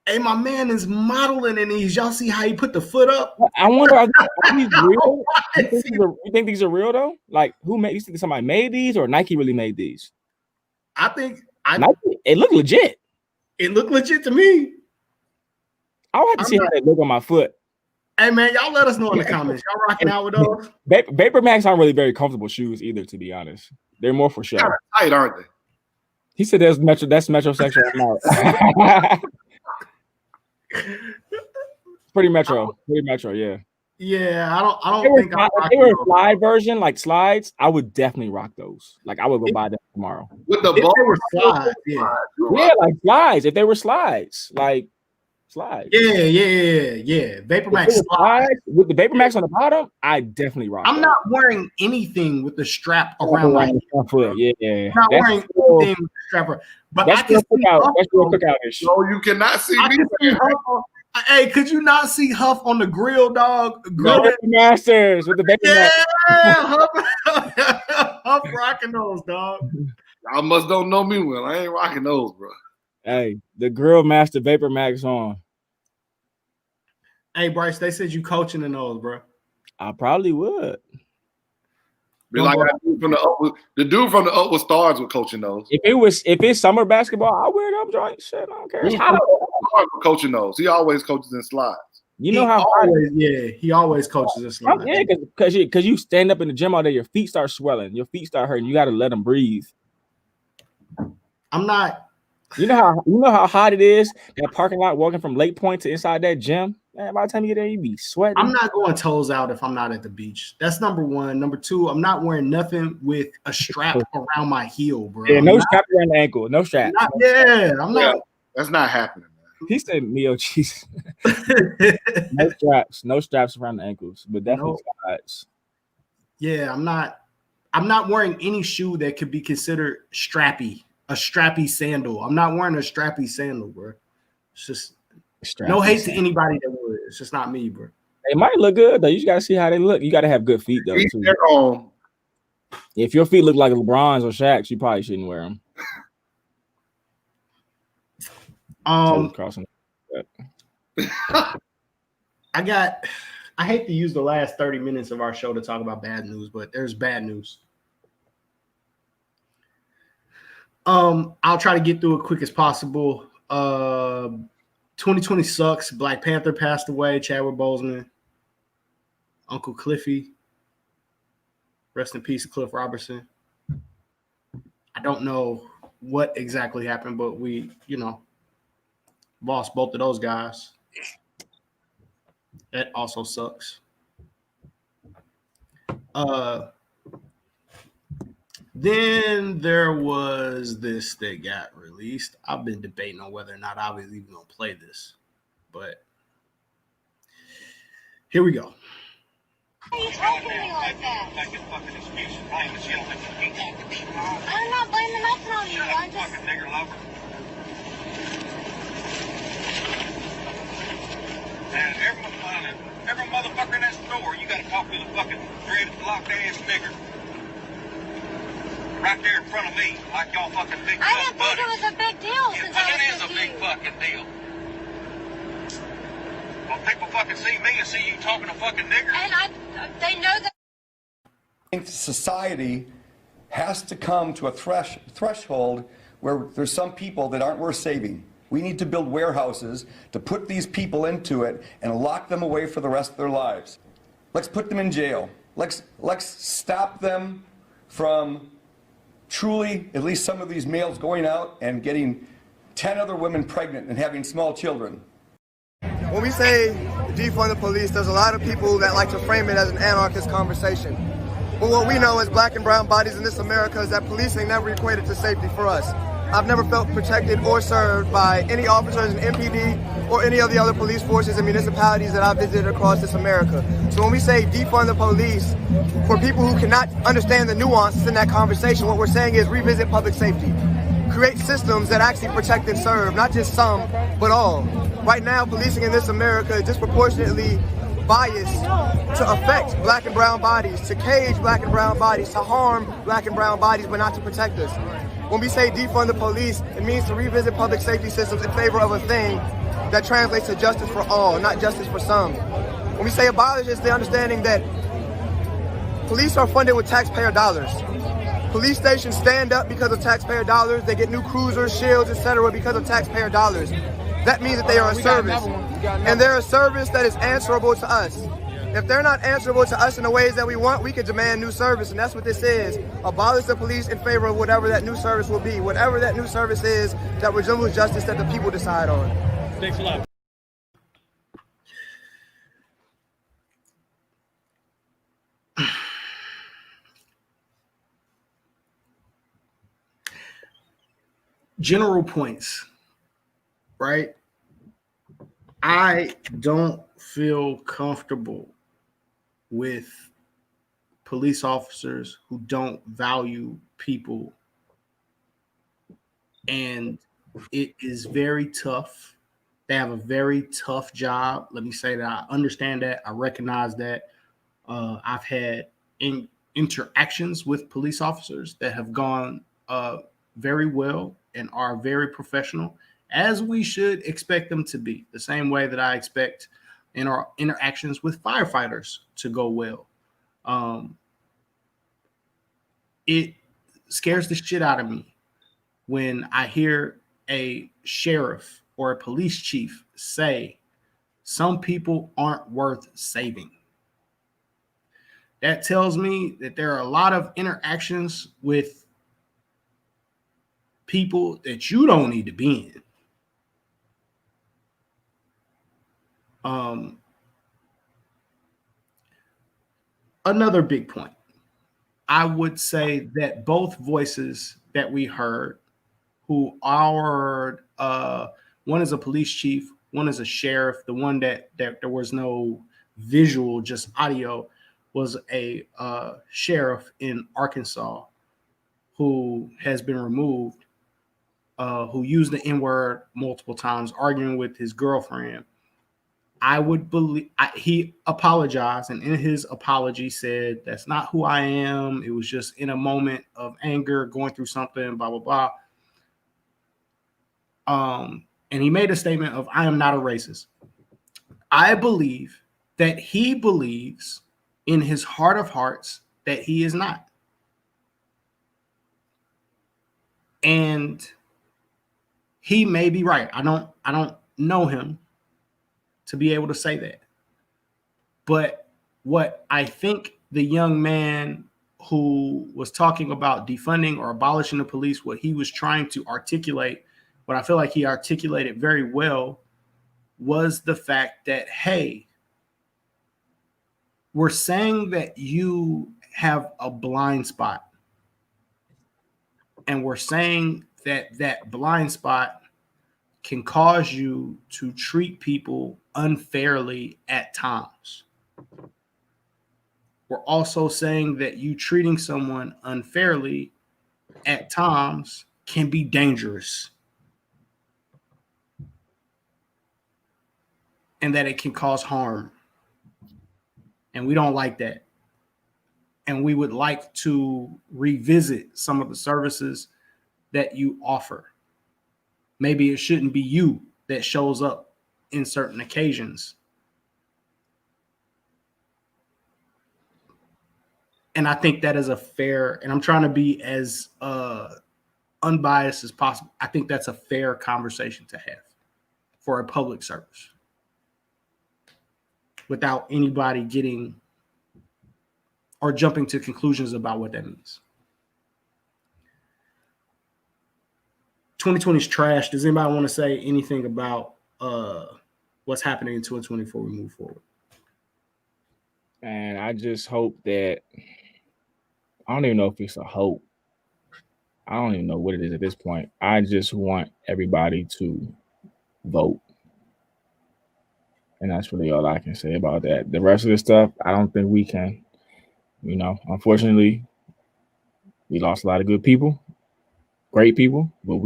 Hey, my man is modeling in these. Y'all see how he put the foot up? I wonder, are these real? You think these are real though? Like, who made? You think somebody made these, or Nike really made these? I think Nike. It looked legit. It looked legit to me. I'll have to see how they look on my foot. Hey man, y'all let us know in the comments. Y'all rocking out with those? Vapor Max aren't really very comfortable shoes either, to be honest. They're more for show. Kind of tight, aren't they? He said that's metrosexual. Pretty metro, yeah. Yeah, I don't think if they were a slide version, like slides, I would definitely rock those. Like I would go buy them tomorrow. With the ball, they were slides, yeah, like slides. If they were slides, like slides. Yeah. Vapor Max slides with the Vapor Max on the bottom, I definitely rock. I'm not wearing anything with the strap around my foot. Yeah, I'm not wearing anything with the strap around. But that's I can see Huff. No, you cannot see me. Hey, could you not see Huff on the grill, dog? Vapor Masters with the Vapor Max. Huff rocking those, dog. Y'all must don't know me well. I ain't rocking those, bro. Hey, the Grill Master Vapor Max on. Hey, Bryce, they said you coaching in those, bro. I probably would. Be like the dude from the Upward Stars with coaching those. If it's summer basketball, I wear them joints. Shit, I don't care. Coaching those. He always coaches in slides. You know how he always coaches in slides. Yeah, because you stand up in the gym all day, your feet start swelling, your feet start hurting. You got to let them breathe. I'm not. You know how hot it is, that parking lot walking from Lake Point to inside that gym? Man, by the time you get there, you be sweating. I'm not going toes out if I'm not at the beach. That's number one. Number two, I'm not wearing nothing with a strap around my heel, bro. Yeah, no strap around the ankle. No strap. I'm not. That's not happening, man. He said Mio cheese. No straps around the ankles, but definitely slides. Yeah, I'm not wearing any shoe that could be considered strappy. A strappy sandal. I'm not wearing a strappy sandal, bro. It's just no hate to anybody that would. It's just not me, bro. They might look good though. You just gotta see how they look. You gotta have good feet though. Too. If your feet look like LeBron's or Shaq's, you probably shouldn't wear them. I hate to use the last 30 minutes of our show to talk about bad news, but there's bad news. I'll try to get through it quick as possible. 2020 sucks. Black Panther passed away. Chadwick Boseman. Uncle Cliffy. Rest in peace, Cliff Robertson. I don't know what exactly happened, but we, lost both of those guys. That also sucks. Then there was this that got released. I've been debating on whether or not I was even going to play this, but here we go. Why are you talking to me like that? I'm not blaming nothing on you. I'm just... And every motherfucker in that store, you got to talk to the fucking dreadlocked ass nigger. Right there in front of me, like y'all fucking big I didn't think it was a big deal since I was It is a big fucking deal. Well, people fucking see me and see you talking to fucking niggers. And they know that. think society has to come to a threshold where there's some people that aren't worth saving. We need to build warehouses to put these people into it and lock them away for the rest of their lives. Let's put them in jail. Let's stop them from truly, at least some of these males going out and getting 10 other women pregnant and having small children. When we say defund the police, there's a lot of people that like to frame it as an anarchist conversation. But what we know as black and brown bodies in this America is that policing never equated to safety for us. I've never felt protected or served by any officers in MPD or any of the other police forces and municipalities that I've visited across this America. So when we say defund the police, for people who cannot understand the nuances in that conversation, what we're saying is revisit public safety. Create systems that actually protect and serve, not just some, but all. Right now, policing in this America is disproportionately biased to affect black and brown bodies, to cage black and brown bodies, to harm black and brown bodies, but not to protect us. When we say defund the police, it means to revisit public safety systems in favor of a thing that translates to justice for all, not justice for some. When we say abolish, it's the understanding that police are funded with taxpayer dollars. Police stations stand up because of taxpayer dollars. They get new cruisers, shields, etc. because of taxpayer dollars. That means that they are a service. And they're a service that is answerable to us. If they're not answerable to us in the ways that we want, we can demand new service, and that's what this is. Abolish the police in favor of whatever that new service will be, whatever that new service is that resembles justice that the people decide on. Thanks a lot. General points, right? I don't feel comfortable with police officers who don't value people. And it is very tough. They have a very tough job. Let me say that I understand that. I recognize that. I've had interactions with police officers that have gone very well and are very professional, as we should expect them to be, the same way that I expect in our interactions with firefighters to go well. It scares the shit out of me when I hear a sheriff or a police chief say some people aren't worth saving. That tells me that there are a lot of interactions with people that you don't need to be in. Another big point. I would say that both voices that we heard, who are one is a police chief, one is a sheriff, the one that there was no visual, just audio, was a sheriff in Arkansas who has been removed, who used the N-word multiple times, arguing with his girlfriend. I would believe he apologized, and in his apology said, "That's not who I am. It was just in a moment of anger, going through something, blah, blah, blah." And he made a statement of, "I am not a racist." I believe that he believes in his heart of hearts that he is not. And he may be right. I don't know him to be able to say that. But what I think the young man who was talking about defunding or abolishing the police, what he was trying to articulate, what I feel like he articulated very well, was the fact that, hey, we're saying that you have a blind spot. And we're saying that that blind spot can cause you to treat people unfairly at times. We're also saying that you treating someone unfairly at times can be dangerous, and that it can cause harm. And we don't like that. And we would like to revisit some of the services that you offer. Maybe it shouldn't be you that shows up in certain occasions. And I think that is a fair, and I'm trying to be as unbiased as possible. I think that's a fair conversation to have for a public service without anybody getting or jumping to conclusions about what that means. 2020 is trash. Does anybody want to say anything about what's happening in 2024 we move forward? And I just hope that I don't even know if it's a hope. I don't even know what it is at this point. I just want everybody to vote. And that's really all I can say about that. The rest of the stuff, I don't think we can. You know, unfortunately, we lost a lot of good people, great people, but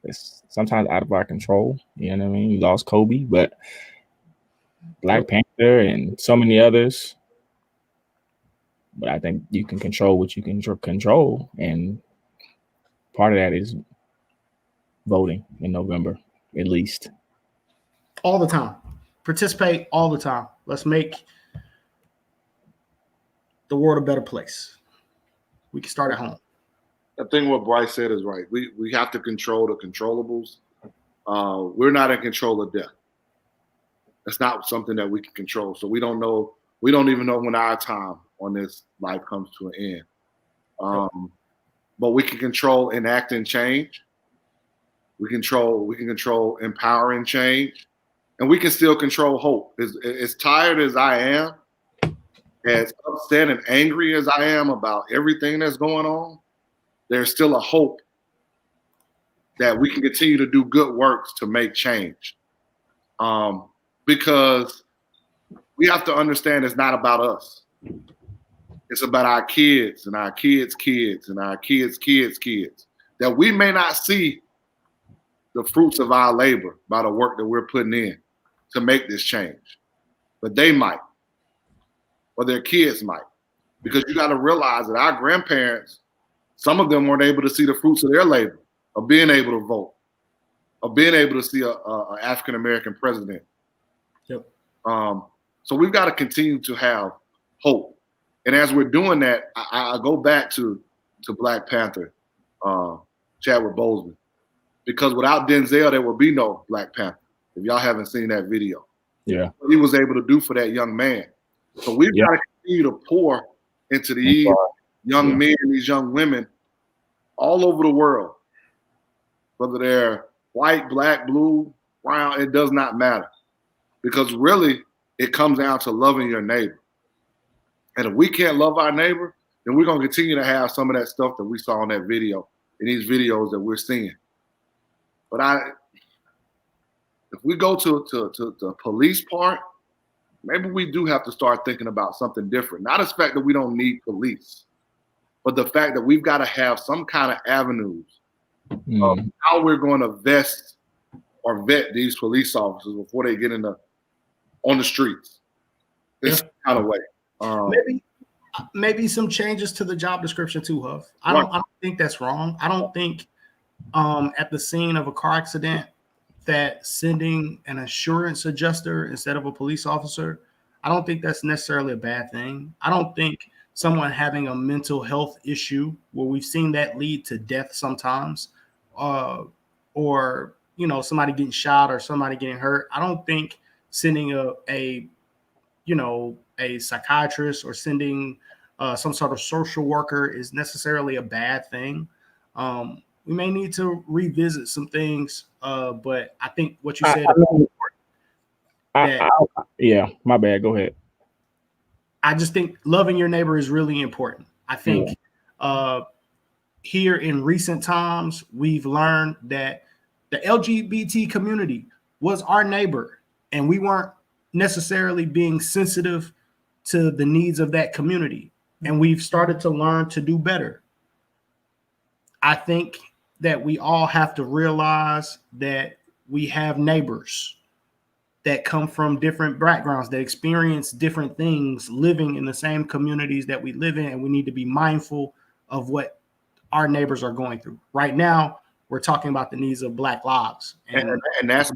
it's sometimes out of our control. You know what I mean? We lost Kobe, but Black Panther and so many others. But I think you can control what you can control. And part of that is voting in November, at least. All the time. Participate all the time. Let's make the world a better place. We can start at home. I think what Bryce said is right. We have to control the controllables. We're not in control of death. That's not something that we can control. So we don't know. We don't even know when our time on this life comes to an end. But we can control enacting change. We can control empowering change, and we can still control hope. As tired as I am, as upset and angry as I am about everything that's going on, there's still a hope that we can continue to do good works to make change. Because we have to understand it's not about us. It's about our kids and our kids' kids and our kids' kids' kids. That we may not see the fruits of our labor by the work that we're putting in to make this change. But they might. Or their kids might. Because you got to realize that our grandparents, some of them weren't able to see the fruits of their labor, of being able to vote, of being able to see an African-American president. Yep. So we've got to continue to have hope. And as we're doing that, I go back to Black Panther, Chadwick Boseman. Because without Denzel, there would be no Black Panther, if y'all haven't seen that video. Yeah. What he was able to do for that young man. So we've got to continue to pour into these young men and these young women all over the world. Whether they're white, black, blue, brown, it does not matter. Because really, it comes down to loving your neighbor. And if we can't love our neighbor, then we're going to continue to have some of that stuff that we saw in that video, in these videos that we're seeing. But if we go to the police part, maybe we do have to start thinking about something different. Not the fact that we don't need police, but the fact that we've got to have some kind of avenues of how we're going to vest or vet these police officers before they get on the streets. This kind of way. Maybe some changes to the job description too, Huff. I don't think that's wrong. I don't think at the scene of a car accident that sending an assurance adjuster instead of a police officer, I don't think that's necessarily a bad thing. I don't think someone having a mental health issue, where we've seen that lead to death sometimes, or somebody getting shot or somebody getting hurt, I don't think sending a psychiatrist or sending some sort of social worker is necessarily a bad thing. We may need to revisit some things, but I think what you said. My bad. Go ahead. I just think loving your neighbor is really important. I think here in recent times, we've learned that the LGBT community was our neighbor, and we weren't necessarily being sensitive to the needs of that community. And we've started to learn to do better. I think that we all have to realize that we have neighbors that come from different backgrounds, that experience different things living in the same communities that we live in, and we need to be mindful of what our neighbors are going through. Right now, we're talking about the needs of Black lives. And that's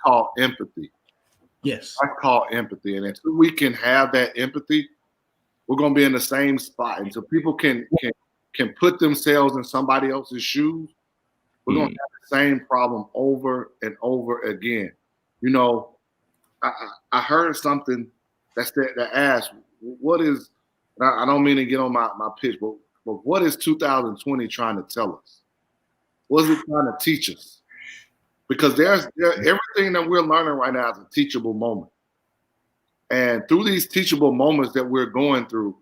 called empathy. Yes. That's called empathy. And until we can have that empathy, we're going to be in the same spot until people can put themselves in somebody else's shoes. We're going to have the same problem over and over again. You know, I heard something that asked, what is, I don't mean to get on my pitch, but what is 2020 trying to tell us? What is it trying to teach us? Because everything that we're learning right now is a teachable moment. And through these teachable moments that we're going through,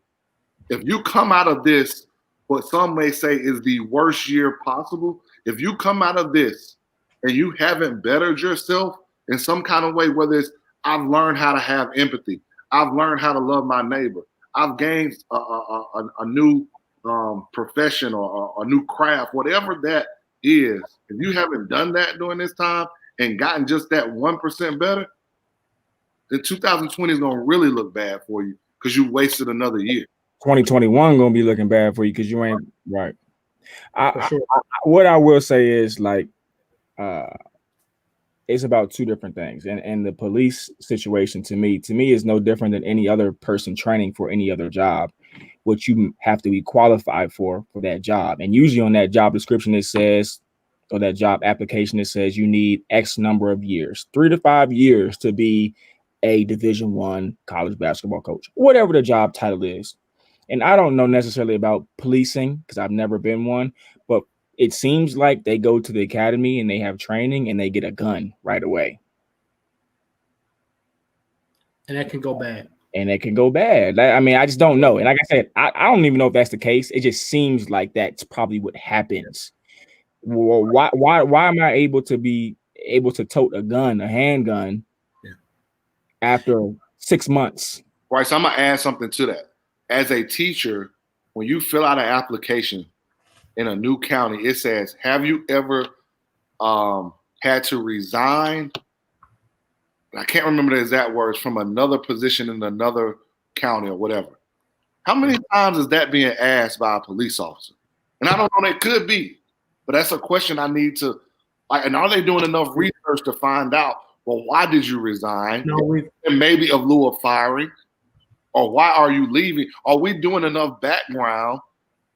if you come out of this, what some may say is the worst year possible, if you come out of this and you haven't bettered yourself in some kind of way, whether it's I've learned how to have empathy, I've learned how to love my neighbor, I've gained a new profession or a new craft, whatever that is, if you haven't done that during this time and gotten just that 1% better, then 2020 is going to really look bad for you because you wasted another year. 2021 going to be looking bad for you because you ain't right. What I will say is like, it's about two different things. And the police situation to me is no different than any other person training for any other job, which you have to be qualified for that job. And usually on that job description, it says, or that job application, it says you need X number of years, 3 to 5 years to be a Division I college basketball coach, whatever the job title is. And I don't know necessarily about policing because I've never been one, but it seems like they go to the academy and they have training and they get a gun right away. And that can go bad. I mean, I just don't know. And like I said, I don't even know if that's the case. It just seems like that's probably what happens. Well, why am I able to tote a handgun after 6 months? Right. So I'm going to add something to that. As a teacher, when you fill out an application in a new county, it says, have you ever had to resign? I can't remember the exact words, from another position in another county or whatever. How many times is that being asked by a police officer? And I don't know, it could be, but that's a question I need to, and are they doing enough research to find out, well, why did you resign? And maybe of lieu of firing, or why are you leaving? Are we doing enough background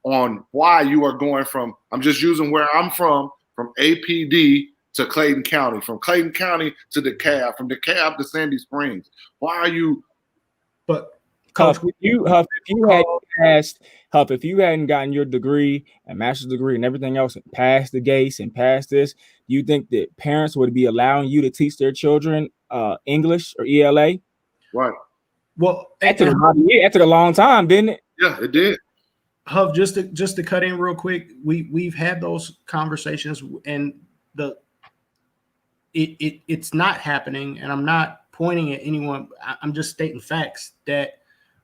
on why you are going from, I'm just using where I'm from APD to Clayton County, from Clayton County to DeKalb, from DeKalb to Sandy Springs. Why are you? But Huff, if you hadn't gotten your degree and master's degree and everything else and passed the gates and passed this, do you think that parents would be allowing you to teach their children English or ELA? Right. Well, that took a long time, didn't it? Yeah, it did. Huff, just to cut in real quick, we've had those conversations, and it's not happening, and I'm not pointing at anyone. I'm just stating facts that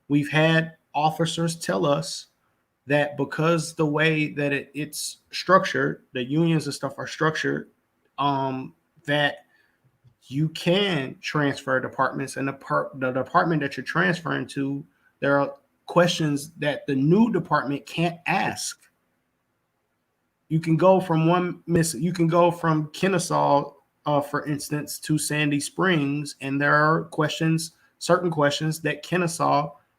we've had officers tell us that because the way that it's structured, the unions and stuff are structured, that you can transfer departments, and the department that you're transferring to, there are questions that the new department can't ask. You can go from Kennesaw, for instance, to Sandy Springs, and there are certain questions that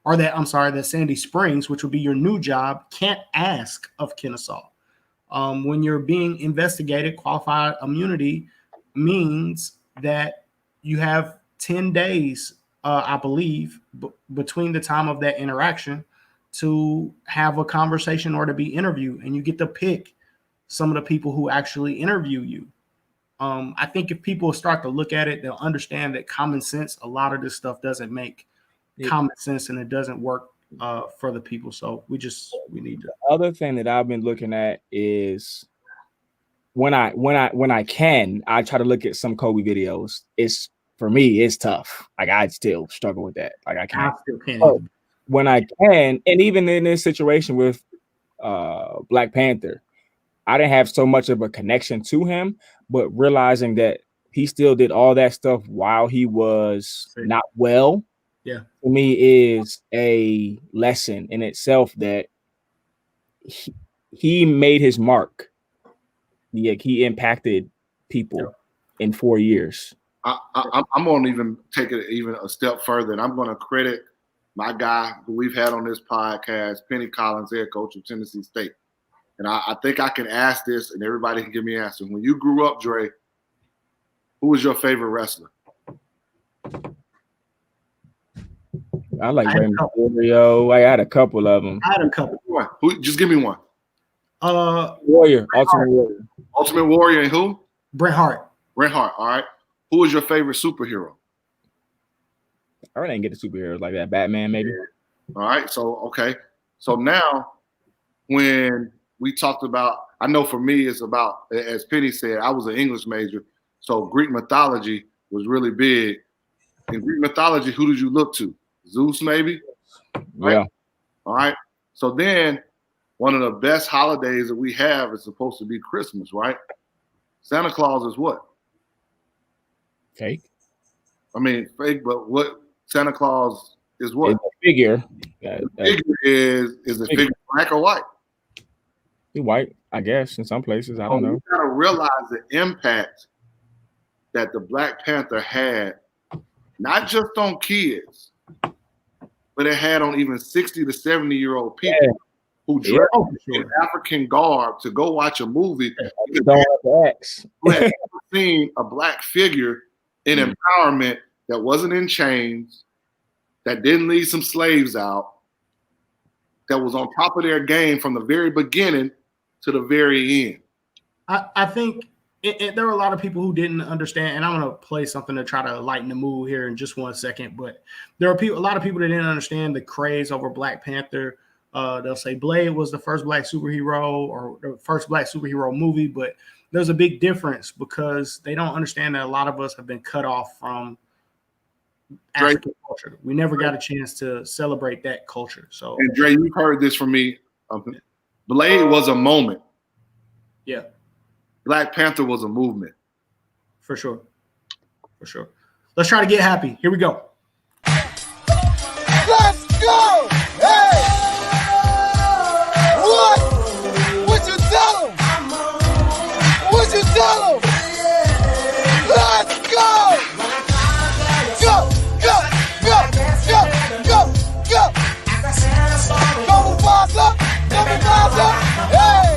that Sandy Springs, which would be your new job, can't ask of Kennesaw. When you're being investigated, qualified immunity means that you have 10 days, I believe, between the time of that interaction to have a conversation or to be interviewed, and you get to pick some of the people who actually interview you. I think if people start to look at it, they'll understand that common sense, a lot of this stuff doesn't make common sense, and it doesn't work for the people. So we need to. The other thing that I've been looking at is when I can, I try to look at some Kobe videos. For me, it's tough. Like, I still struggle with that. Like, I still can't. Oh, when I can, and even in this situation with Black Panther, I didn't have so much of a connection to him, but realizing that he still did all that stuff while he was not well, for me is a lesson in itself that he made his mark. He impacted people in 4 years. I'm going to even take it even a step further, and I'm going to credit my guy who we've had on this podcast, Penny Collins, head coach of Tennessee State. And I think I can ask this, and everybody can give me an answer. When you grew up, Dre, who was your favorite wrestler? I like Rey Mysterio. I had a couple of them. I had a couple. Who? Just give me one. Warrior, Ultimate Warrior. Ultimate Warrior and who? Bret Hart. Bret Hart. All right. Who was your favorite superhero? I really didn't get the superheroes like that. Batman, maybe. All right. So, okay. So now when we talked about, I know for me it's about, as Penny said, I was an English major. So Greek mythology was really big. In Greek mythology, who did you look to? Zeus, maybe? Right? Yeah. All right. So then one of the best holidays that we have is supposed to be Christmas, right? Santa Claus is what? Fake. I mean, fake, but what Santa Claus is what? It's a figure. Figure is the figure black or white? He's white, I guess, in some places. I don't know. You gotta realize the impact that the Black Panther had, not just on kids, but it had on even 60 to 70-year-old people who dressed in African garb to go watch a movie. Who had never seen a black figure in empowerment that wasn't in chains, that didn't leave some slaves out, that was on top of their game from the very beginning to the very end. I think there are a lot of people who didn't understand, and I'm going to play something to try to lighten the mood here in just 1 second. But there are a lot of people that didn't understand the craze over Black Panther. They'll say Blade was the first black superhero or the first black superhero movie, but there's a big difference because they don't understand that a lot of us have been cut off from African culture. We never got a chance to celebrate that culture. So, and Dre, you've heard this from me. Blade was a moment. Yeah. Black Panther was a movement. For sure. For sure. Let's try to get happy. Here we go. Let's go! Hey! What you tell him? What you tell him? Let's go! Go! Go! Go! Go! Go! Go! Go Mufasa! Go Mufasa! Hey!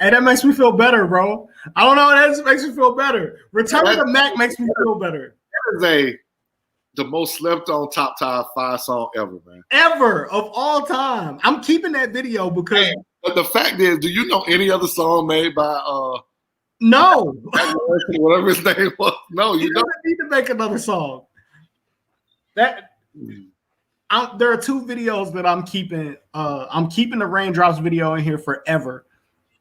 Hey, that makes me feel better, bro. I don't know. That makes me feel better. Return to Mac makes me feel better. That is the most slept on top 5 song ever, man. Ever of all time. I'm keeping that video because. Hey, but the fact is, do you know any other song made by No. Whatever his name was? No, you don't need to make another song. There are 2 videos that I'm keeping. I'm keeping the Raindrops video in here forever.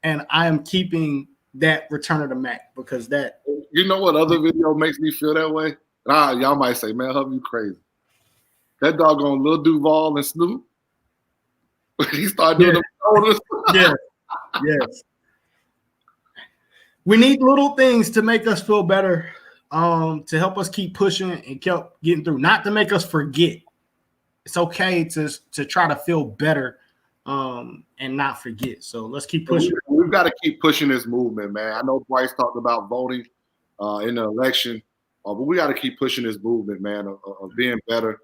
And I am keeping that Return of the Mac because that. You know what other video makes me feel that way? Y'all might say, man, Hub, you crazy. That doggone Lil Duval and Snoop. He started doing the Yes. Yes. We need little things to make us feel better, to help us keep pushing and keep getting through, not to make us forget. It's okay to try to feel better and not forget. So let's keep pushing. We've got to keep pushing this movement, man. I know Bryce talked about voting in the election, but we got to keep pushing this movement, man, of being better,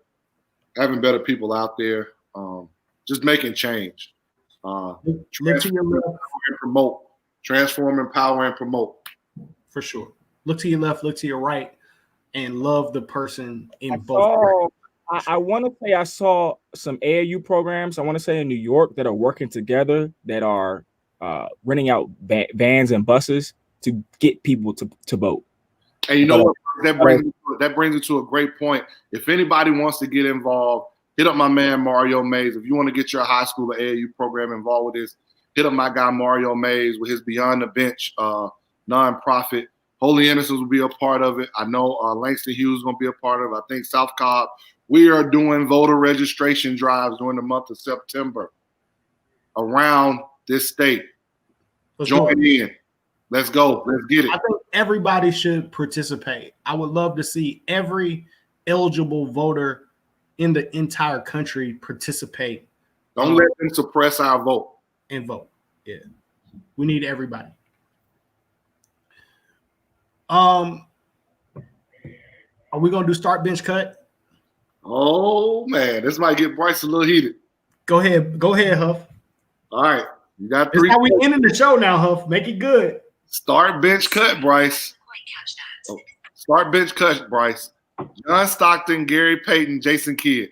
having better people out there, just making change. Transform, empower, and promote. For sure. Look to your left, look to your right, and love the person in both. I want to say I saw some AAU programs, I want to say in New York, that are working together, that are renting out vans and buses to get people to vote. And you know what? That brings it to a great point. If anybody wants to get involved, hit up my man Mario Mays. If you want to get your high school or AAU program involved with this, hit up my guy Mario Mays with his Beyond the Bench nonprofit. Holy Innocents will be a part of it. I know Langston Hughes is going to be a part of it. I think South Cobb. We are doing voter registration drives during the month of September around this state. Join in. Let's go. Let's get it. I think everybody should participate. I would love to see every eligible voter in the entire country participate. Don't let them suppress our vote. and vote. Yeah, we need everybody. Are we gonna do start, bench, cut? Oh man, this might get Bryce a little heated. Go ahead, Huff. All right, you got That's three. how we ending the show now, Huff. Make it good. Start, bench, cut, Bryce. Oh, start, bench, cut, Bryce. John Stockton, Gary Payton, Jason Kidd.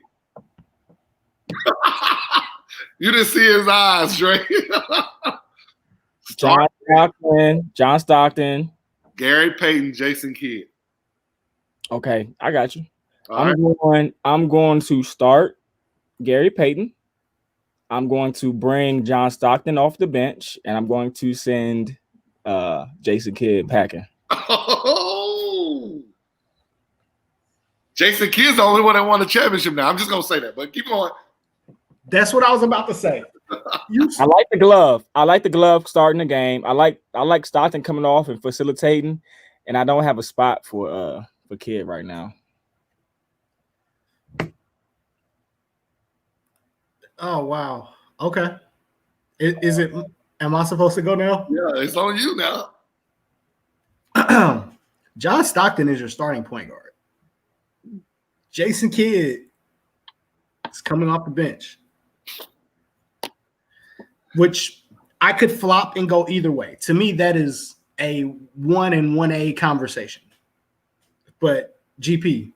You didn't see his eyes, Dre. John Stockton. Gary Payton, Jason Kidd. Okay, I got you. All I'm going to start Gary Payton. I'm going to bring John Stockton off the bench, and I'm going to send Jason Kidd packing. Oh, Jason Kidd's the only one that won the championship now. I'm just gonna say that, but keep going. That's what I was about to say. I like the glove. I like the glove starting the game. I like Stockton coming off and facilitating, and I don't have a spot for Kidd right now. Oh wow. Okay. Is it? Am I supposed to go now? Yeah, it's on you now. John Stockton is your starting point guard. Jason Kidd is coming off the bench, which I could flop and go either way. To me, that is a 1 and 1A conversation. But GP,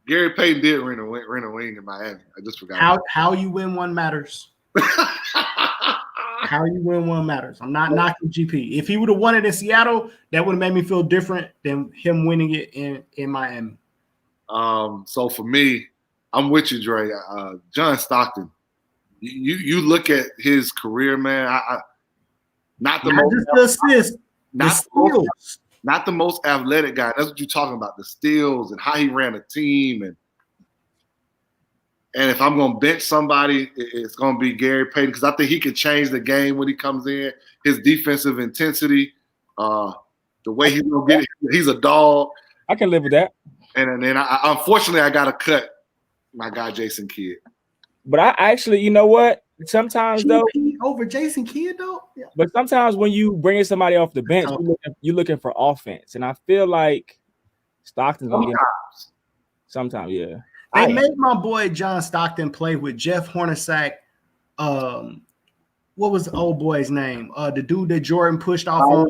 Gary Payton did rent a wing in Miami. I just forgot. How you win one matters. How you win one matters. I'm not knocking GP. If he would have won it in Seattle, that would have made me feel different than him winning it in Miami. So for me, I'm with you, Dre. John Stockton. You look at his career, man. Not the most athletic guy. That's what you're talking about. The steals and how he ran a team, and if I'm going to bench somebody, it's going to be Gary Payton because I think he can change the game when he comes in. His defensive intensity, the way he's going to get it, he's a dog. I can live with that. And then unfortunately, I got to cut my guy Jason Kidd. But I actually, you know what? Sometimes though, over Jason Kidd though. Yeah. But sometimes when you bring somebody off the bench, you're looking for offense, and I feel like Stockton's gonna get sometimes, yeah. They made my boy John Stockton play with Jeff Hornacek. What was the old boy's name? The dude that Jordan pushed off on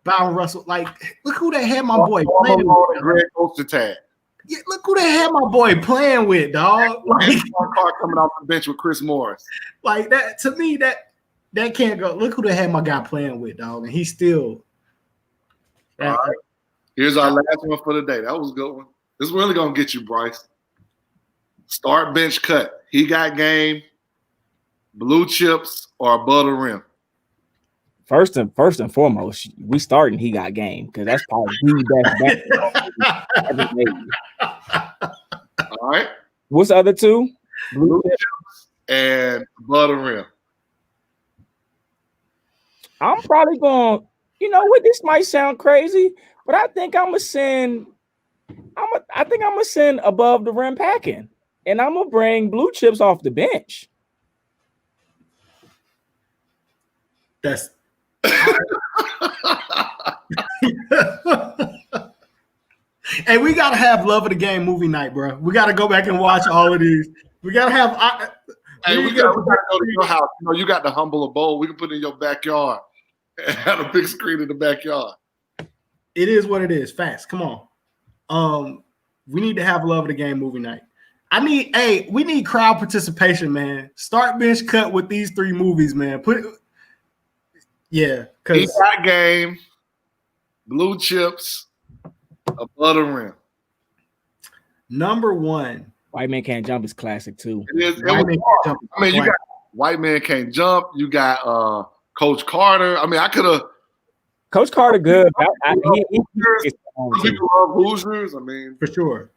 Byron Russell. Like, look who they had my boy playing with. Greg Ostertag. Yeah, look who they had my boy playing with, dog. Like Carr coming off the bench with Chris Morris. Like that to me, that can't go. Look who they had my guy playing with, dog, and he's still. All right. Here's our last one for the day. That was a good one. This is really gonna get you, Bryce. Start, bench, cut. He got game, blue chips, or above the rim. First and foremost, we starting. He got game because that's probably the best. All right. What's the other two? Blue chips and above the rim. I'm probably going. You know what? This might sound crazy, but I think I'm gonna send. I think I'm gonna send above the rim packing, and I'm gonna bring blue chips off the bench. That's. Hey, we gotta have love of the game movie night, bro. We gotta go back and watch all of these. We gotta have. We gotta go to your house. You know, you got the humble abode. We can put it in your backyard and have a big screen in the backyard. It is what it is. Fast. Come on. We need to have love of the game movie night. We need crowd participation, man. Start, bench, cut with these 3 movies, man. He got game, blue chips, above the rim. Number 1. White Man Can't Jump is classic too. It is. You got White Man Can't Jump. You got Coach Carter. I mean, I could have. Coach Carter good. People love Hoosiers. I mean, for sure.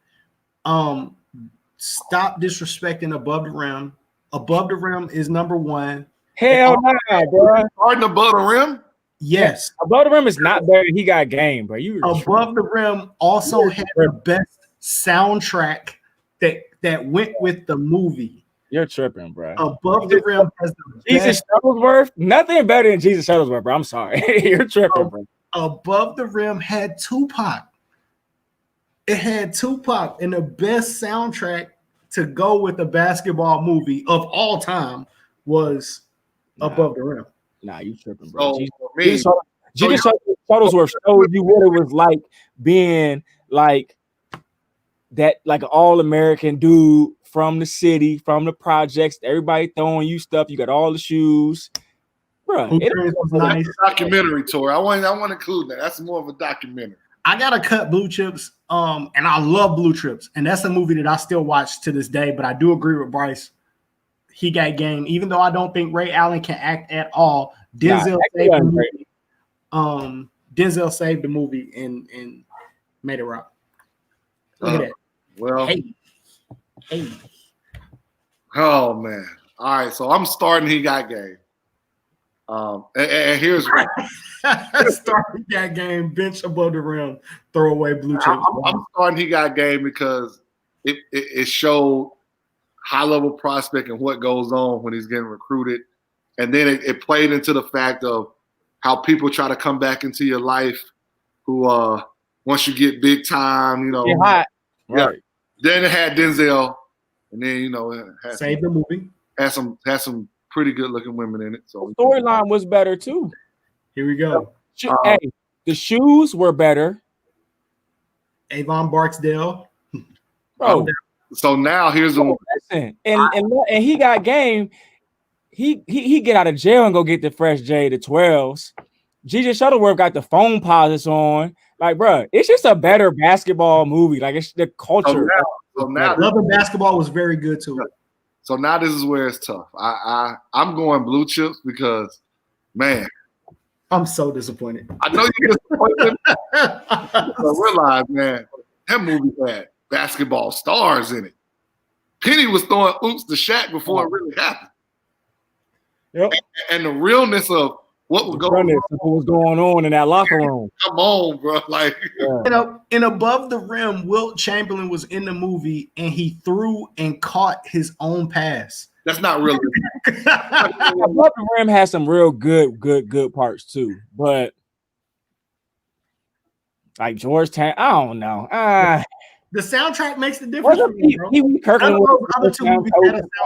Stop disrespecting above the rim. Above the rim is number 1. Hell no, bro. Starting above the rim? Yes. Above the rim is not better. He got game, bro. Above the rim also had the best soundtrack that went with the movie. You're tripping, bro. Above the rim has the Jesus best. Shuttlesworth. Nothing better than Jesus Shuttlesworth, bro. I'm sorry. You're tripping, bro. Above the rim had Tupac. It had Tupac, and the best soundtrack to go with a basketball movie of all time was Above the Rim. Nah, you tripping, bro. So, Jesus Shuttlesworth showed you what it was like being like that, like an all-American dude from the city, from the projects. Everybody throwing you stuff. You got all the shoes, bro. That's a documentary, Tori. I want to include that. That's more of a documentary. I gotta cut Blue Chips, and I love Blue Chips, and that's a movie that I still watch to this day. But I do agree with Bryce. He got game, even though I don't think Ray Allen can act at all. Denzel saved the movie. Denzel saved the movie and made it rock. Look at that. Well, hey. Oh man. All right, so I'm starting He Got Game. And here's starting that game, bench above the rim, throw away Blue Chips. I'm starting He Got Game because it showed high level prospect and what goes on when he's getting recruited, and then it played into the fact of how people try to come back into your life who once you get big time, you know, get hot. Yeah. Right. Then it had Denzel, and then it had Save the movie. Had some pretty good looking women in it. So the storyline was better too. Here we go. Hey, the shoes were better. Avon Barksdale. Bro. So now here's the listen, and He Got Game. He get out of jail and go get the fresh J the 12s. Jesus Shuttleworth got the phone posits on. Like, bro, it's just a better basketball movie. Like, it's the culture. So now Loving Basketball was very good too. So now this is where it's tough. I'm going Blue Chips because, man, I'm so disappointed. I know you're disappointed. I realize, man, that movie had basketball stars in it. Penny was throwing oops to Shaq before it really happened. Yep. And the realness of what was going on in that locker room. Come on, bro. Like, in Above the Rim, Wilt Chamberlain was in the movie and he threw and caught his own pass. That's not really. Above the Rim has some real good parts too, but like Georgetown, I don't know. The soundtrack makes the difference.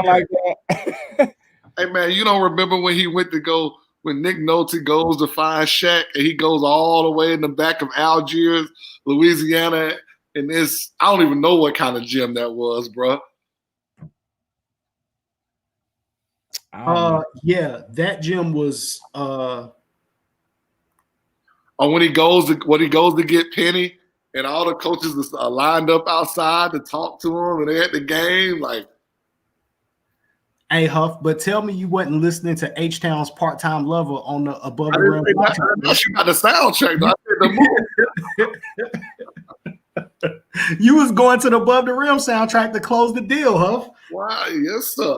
Like that. Hey man, you don't remember when he went to go when Nick Nolte goes to find Shaq and he goes all the way in the back of Algiers, Louisiana, and this I don't even know what kind of gym that was, bro. Yeah, that gym was when he goes to get Penny and all the coaches are lined up outside to talk to him and they at the game, like. Hey Huff, but tell me you wasn't listening to H-Town's Part-Time Lover on the Above the Rim. She got the soundtrack. I said the movie. You was going to the Above the Rim soundtrack to close the deal, Huff. Wow, yes, sir.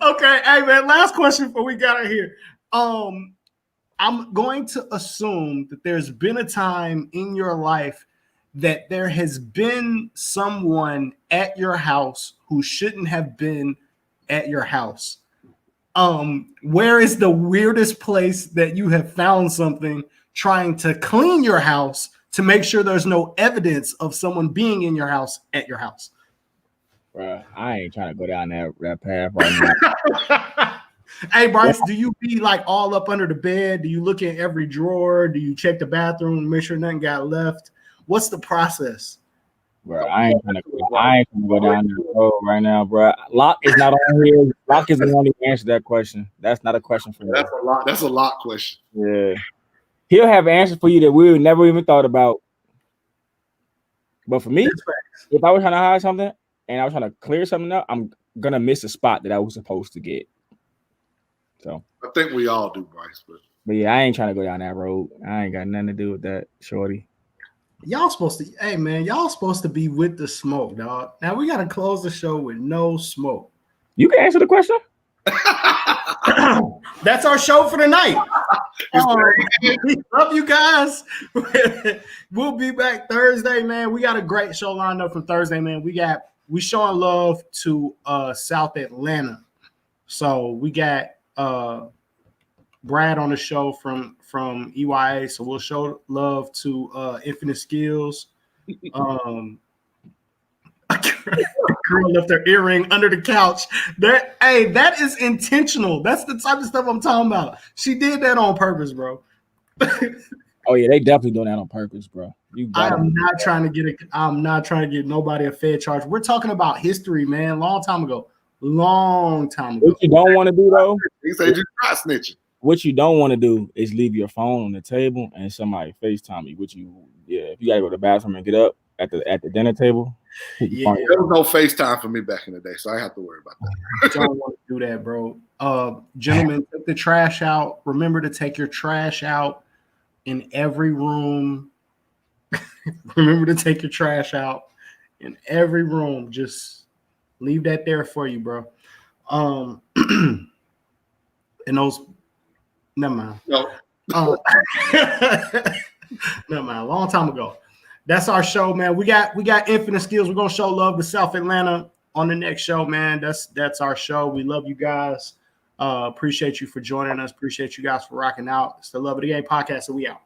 Okay, hey man, last question before we got out here. I'm going to assume that there's been a time in your life that there has been someone at your house who shouldn't have been at your house. Where is the weirdest place that you have found something trying to clean your house to make sure there's no evidence of someone being in your house at your house? Bro, I ain't trying to go down that path right now. Hey, Bryce, do you be like all up under the bed? Do you look in every drawer? Do you check the bathroom and make sure nothing got left? What's the process? Bro, I ain't gonna go down the road right now, bro. Locke is not on here. Locke is the one who answered that question. That's not a question for me. That's a lot question. Yeah. He'll have an answer for you that we never even thought about. But for me, if I was trying to hide something and I was trying to clear something up, I'm gonna miss a spot that I was supposed to get. So I think we all do, Bryce. But yeah, I ain't trying to go down that road. I ain't got nothing to do with that, shorty. Y'all supposed to be with the smoke, dog. Now we gotta close the show with no smoke. You can answer the question. That's our show for the night. We love you guys. We'll be back Thursday, man. We got a great show lined up from Thursday, man. We showing love to South Atlanta. So we got Brad on the show from EYA. So we'll show love to Infinite Skills. A girl left her earring under the couch. That is intentional. That's the type of stuff I'm talking about. She did that on purpose, bro. Oh yeah, they definitely doing that on purpose, bro. I'm not trying to get nobody a Fed charge. We're talking about history, man. Long time ago. What you don't want to do though? He said you try snitching. What you don't want to do is leave your phone on the table and somebody FaceTime you. If you gotta go to the bathroom and get up at the dinner table. Yeah, there was no FaceTime for me back in the day, so I have to worry about that. Don't want to do that, bro. Gentlemen, take the trash out. Remember to take your trash out in every room. Remember to take your trash out in every room. Just leave that there for you, bro. And those, never mind. No. Never mind. A long time ago. That's our show, man. We got Infinite Skills. We're gonna show love to South Atlanta on the next show, man. That's our show. We love you guys. Appreciate you for joining us. Appreciate you guys for rocking out. It's the Love of the Game podcast, so we out.